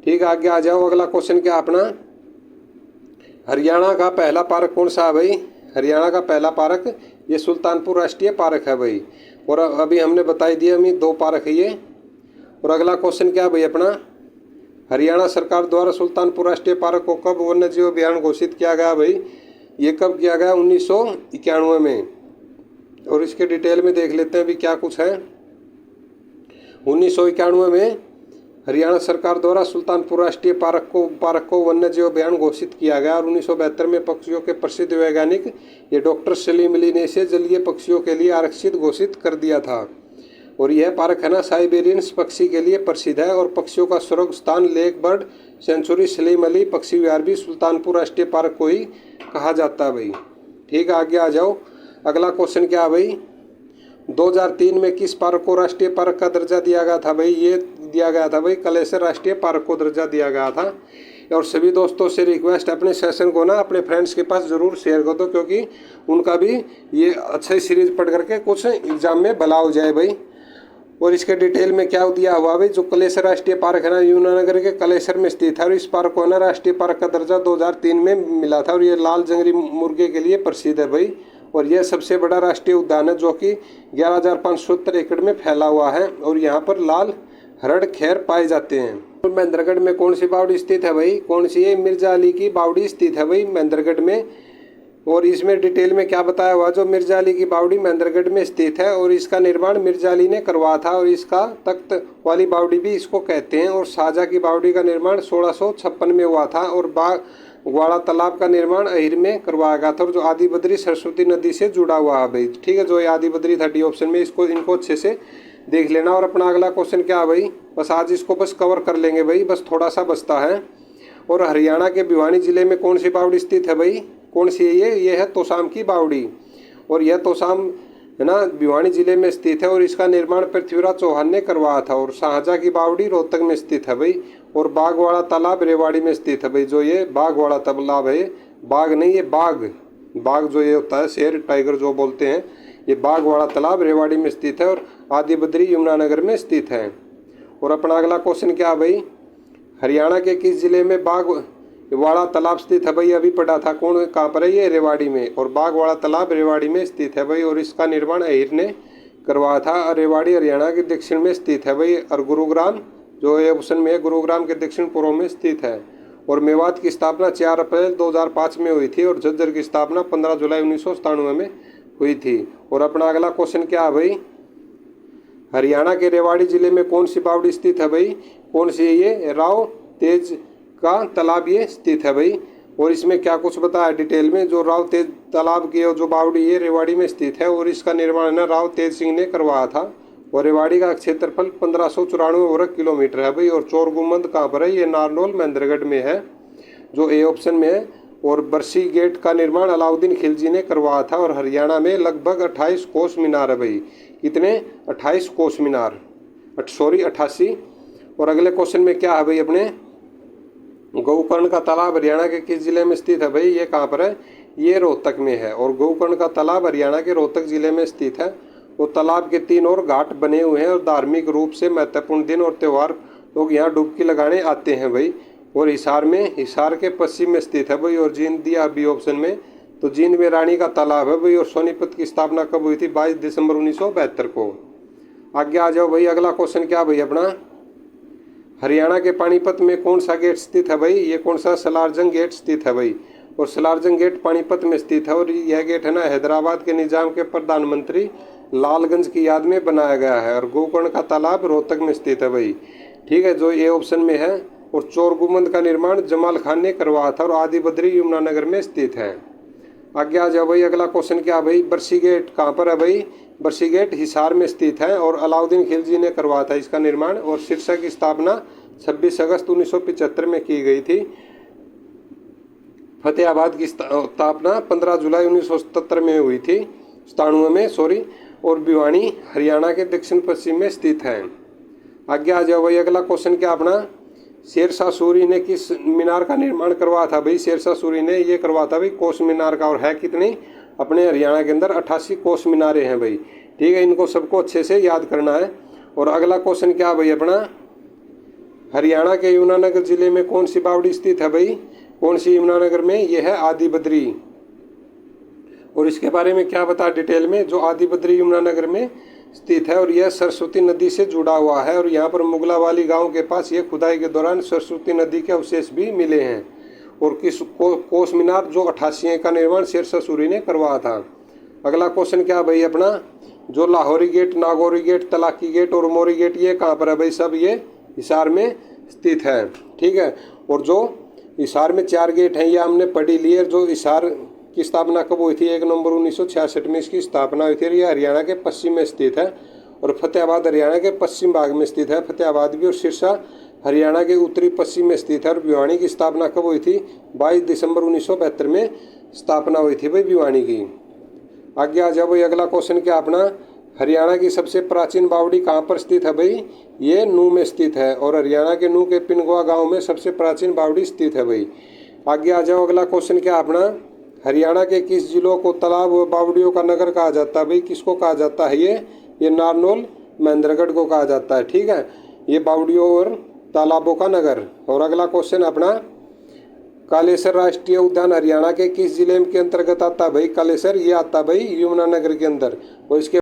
ठीक है, आगे आ जाओ। अगला क्वेश्चन क्या अपना, हरियाणा का पहला पार्क कौन सा है भाई? हरियाणा का पहला पार्क ये सुल्तानपुर राष्ट्रीय पार्क है भाई। और अभी हमने बताई दिया हमें 2 पार्क है ये। और अगला क्वेश्चन क्या है भाई अपना, हरियाणा सरकार द्वारा सुल्तानपुर राष्ट्रीय पार्क को कब वन्यजीव अभियान घोषित किया गया भाई? ये कब किया गया? 1991 में। और इसके डिटेल में देख लेते हैं अभी क्या कुछ है। 1991 में हरियाणा सरकार द्वारा सुल्तानपुर राष्ट्रीय पार्क को वन्यजीव अभियान घोषित किया गया और 1972 में पक्षियों के प्रसिद्ध वैज्ञानिक ये डॉक्टर सलीम अली ने इसे जलीय पक्षियों के लिए आरक्षित घोषित कर दिया था। और यह पार्क है ना साइबेरियन पक्षी के लिए प्रसिद्ध है और पक्षियों का स्वर्ग स्थान lake bird sanctuary Salim Ali पक्षी विहार भी सुल्तानपुर राष्ट्रीय पार्क को ही कहा जाता है भाई। ठीक है, आगे आ जाओ। अगला क्वेश्चन क्या है भाई, 2003 में किस पार्क को राष्ट्रीय पार्क का दर्जा दिया गया था भाई? ये दिया गया था भाई कलेसर राष्ट्रीय पार्क को दर्जा दिया गया था। और सभी दोस्तों से रिक्वेस्ट, अपने सेशन को ना अपने फ्रेंड्स के पास ज़रूर शेयर कर दो, क्योंकि उनका भी ये अच्छी सीरीज पढ़ करके कुछ एग्जाम में भला हो जाए भाई। और इसके डिटेल में क्या दिया हुआ भाई, जो कलेसर राष्ट्रीय पार्क है ना यमुनानगर के कलेसर में स्थित है और इस पार्क को ना राष्ट्रीय पार्क का दर्जा 2003 में मिला था और ये लाल जंगली मुर्गे के लिए प्रसिद्ध है भाई। और यह सबसे बड़ा राष्ट्रीय उद्यान है जो कि 11,570 एकड़ में फैला हुआ है और यहाँ पर लाल हरड़ खैर पाए जाते हैं। महेंद्रगढ़ में कौन सी बावड़ी स्थित है भाई? कौन सी है? मिर्जा अली की बावड़ी स्थित है भाई महेंद्रगढ़ में। और इसमें डिटेल में क्या बताया हुआ, जो मिर्जा अली की बावड़ी महेंद्रगढ़ में स्थित है और इसका निर्माण मिर्जा अली ने करवाया था और इसका तख्त वाली बावड़ी भी इसको कहते हैं। और शाहजहाँ की बावड़ी का निर्माण 1656 में हुआ था और ग्वाड़ा तालाब का निर्माण अहिर में करवाया गया था और जो आदि बद्री सरस्वती नदी से जुड़ा हुआ है भाई। ठीक है, जो ये आदि बद्री था डी ऑप्शन में, इनको अच्छे से देख लेना। और अपना अगला क्वेश्चन क्या है भाई, बस आज इसको बस कवर कर लेंगे भाई, बस थोड़ा सा बचता है। और हरियाणा के भिवानी जिले में कौन सी बावड़ी स्थित है भाई? कौन सी है ये है तोसाम की बावड़ी। और यह तोसाम है ना भिवानी जिले में स्थित है और इसका निर्माण पृथ्वीराज चौहान ने करवाया था। और शाहजहाँ की बावड़ी रोहतक में स्थित है भाई। और बागवाड़ा तालाब रेवाड़ी में स्थित है भाई। जो ये बागवाड़ा तालाब है, बाग नहीं ये बाग जो ये होता है शेर टाइगर जो बोलते हैं, ये बागवाड़ा तालाब रेवाड़ी में स्थित है और आदि बद्री यमुनानगर में स्थित है। और अपना अगला क्वेश्चन क्या है भाई, हरियाणा के किस जिले में बागवाड़ा तालाब स्थित है भाई? अभी पढ़ा था, कहाँ पर है ये? रेवाड़ी में। और बागवाड़ा तालाब रेवाड़ी में स्थित है भाई और इसका निर्माण अहिर ने करवाया था। रेवाड़ी हरियाणा के दक्षिण में स्थित है भाई। और गुरुग्राम जो ये ऑप्शन में है, गुरुग्राम के दक्षिण पूर्व में स्थित है। और मेवात की स्थापना 4 अप्रैल 2005 में हुई थी और झज्जर की स्थापना 15 जुलाई 1997 में हुई थी। और अपना अगला क्वेश्चन क्या है भाई, हरियाणा के रेवाड़ी जिले में कौन सी बावड़ी स्थित है भाई? कौन सी है ये? राव तेज का तालाब ये स्थित है भाई। और इसमें क्या कुछ बताया डिटेल में, जो राव तेज तालाब की जो बावड़ी ये रेवाड़ी में स्थित है और इसका निर्माण ना राव तेज सिंह ने करवाया था। और रेवाड़ी का क्षेत्रफल 1594 वर्ग किलोमीटर है भाई। और चोर गुम्बद कहाँ पर है? ये नारनौल महेंद्रगढ़ में है, जो ए ऑप्शन में है। और बरसी गेट का निर्माण अलाउद्दीन खिलजी ने करवाया था। और हरियाणा में लगभग 28 कोस मीनार है भाई। कितने? 28 कोस मीनार, 88। और अगले क्वेश्चन में क्या है भाई अपने, गोकर्ण का तालाब हरियाणा के किस जिले में स्थित है भाई? ये कहाँ पर है? ये रोहतक में है। और गोकर्ण का तालाब हरियाणा के रोहतक जिले में स्थित है। वो तालाब के 3 और घाट बने हुए हैं और धार्मिक रूप से महत्वपूर्ण दिन और त्यौहार लोग यहाँ डुबकी लगाने आते हैं भाई। और हिसार के पश्चिम में स्थित है भाई। और जींद दिया बी ऑप्शन में, तो जींद में रानी का तालाब है भाई। और सोनीपत की स्थापना कब हुई थी? 22 दिसंबर 1972 को। आगे आ जाओ भाई, अगला क्वेश्चन क्या भाई अपना, हरियाणा के पानीपत में कौन सा गेट स्थित है भाई? ये कौन सा? सलारजंग गेट स्थित है भाई। और सलारजंग गेट पानीपत में स्थित है और यह गेट है ना हैदराबाद के निजाम के प्रधानमंत्री लालगंज की याद में बनाया गया है। और गोकर्ण का तालाब रोहतक में स्थित है भाई। ठीक है, जो ए ऑप्शन में है। और चोर गुम्बद का निर्माण जमाल खान ने करवाया था और आदि बद्री यमुनानगर में स्थित है। आगे आ जाओ भाई, अगला क्वेश्चन क्या भाई, बरसी गेट कहाँ पर है भाई? बरसी गेट हिसार में स्थित है और अलाउद्दीन खिलजी ने करवाया था इसका निर्माण। और सिरसा की स्थापना 26 अगस्त 1975 में की गई थी। फतेहाबाद की स्थापना 15 जुलाई 1977 में हुई थी, 97 में सॉरी। और भिवानी हरियाणा के दक्षिण पश्चिम में स्थित है। आगे आ जाओ भाई, अगला क्वेश्चन क्या अपना, शेरशाह सूरी ने किस मीनार का निर्माण करवाया था भाई? शेरशाह सूरी ने ये करवाया था भाई कोस मीनार का। और है कितनी? अपने हरियाणा के अंदर 88 कोस मीनारें हैं भाई। ठीक है, इनको सबको अच्छे से याद करना है। और अगला क्वेश्चन क्या भाई अपना, हरियाणा के यमुनानगर जिले में कौन सी बावड़ी स्थित है भाई, कौन सी यमुनानगर में, यह है आदि बद्री। और इसके बारे में क्या बता डिटेल में, जो आदि बद्री यमुनानगर में स्थित है और यह सरस्वती नदी से जुड़ा हुआ है। और यहाँ पर मुगलावाली गांव के पास ये खुदाई के दौरान सरस्वती नदी के अवशेष भी मिले हैं। और किस कोस मीनार जो 88 का निर्माण शेरशाह सूरी ने करवाया था। अगला क्वेश्चन क्या भाई अपना, जो Lahori gate, Nagauri gate, Talaki gate और मोरी गेट ये कहाँ पर है भाई, सब ये हिसार में स्थित है। ठीक है, और जो हिसार में 4 गेट हैं ये हमने पढ़ी लिए। जो हिसार की स्थापना कब हुई थी, 1 नवंबर 1966 में इसकी स्थापना हुई थी। ये हरियाणा के पश्चिम में स्थित है। और फतेहाबाद हरियाणा के पश्चिम भाग में स्थित है फतेहाबाद भी। और सिरसा हरियाणा के उत्तरी पश्चिम में स्थित है। और भिवानी की स्थापना कब हुई थी, 22 दिसंबर 1972 में स्थापना हुई थी भाई भिवानी की। आगे आ जाओ भाई, अगला क्वेश्चन क्या अपना, हरियाणा की सबसे प्राचीन बावड़ी कहाँ पर स्थित है भाई, ये नूह में स्थित है। और हरियाणा के नूह के पिनगुआ गांव में सबसे प्राचीन बावड़ी स्थित है भाई। आगे आ जाओ, अगला क्वेश्चन क्या अपना, हरियाणा के किस जिलों को तालाब व बावड़ियों का नगर कहा जाता है भाई, किसको कहा जाता है, ये नारनौल महेंद्रगढ़ को कहा जाता है। ठीक है, ये बावड़ियों और तालाबों का नगर। और अगला क्वेश्चन अपना, कालेसर राष्ट्रीय उद्यान हरियाणा के किस जिले के अंतर्गत आता है भाई, कालेसर ये आता है भाई यमुनानगर के अंदर। और इसके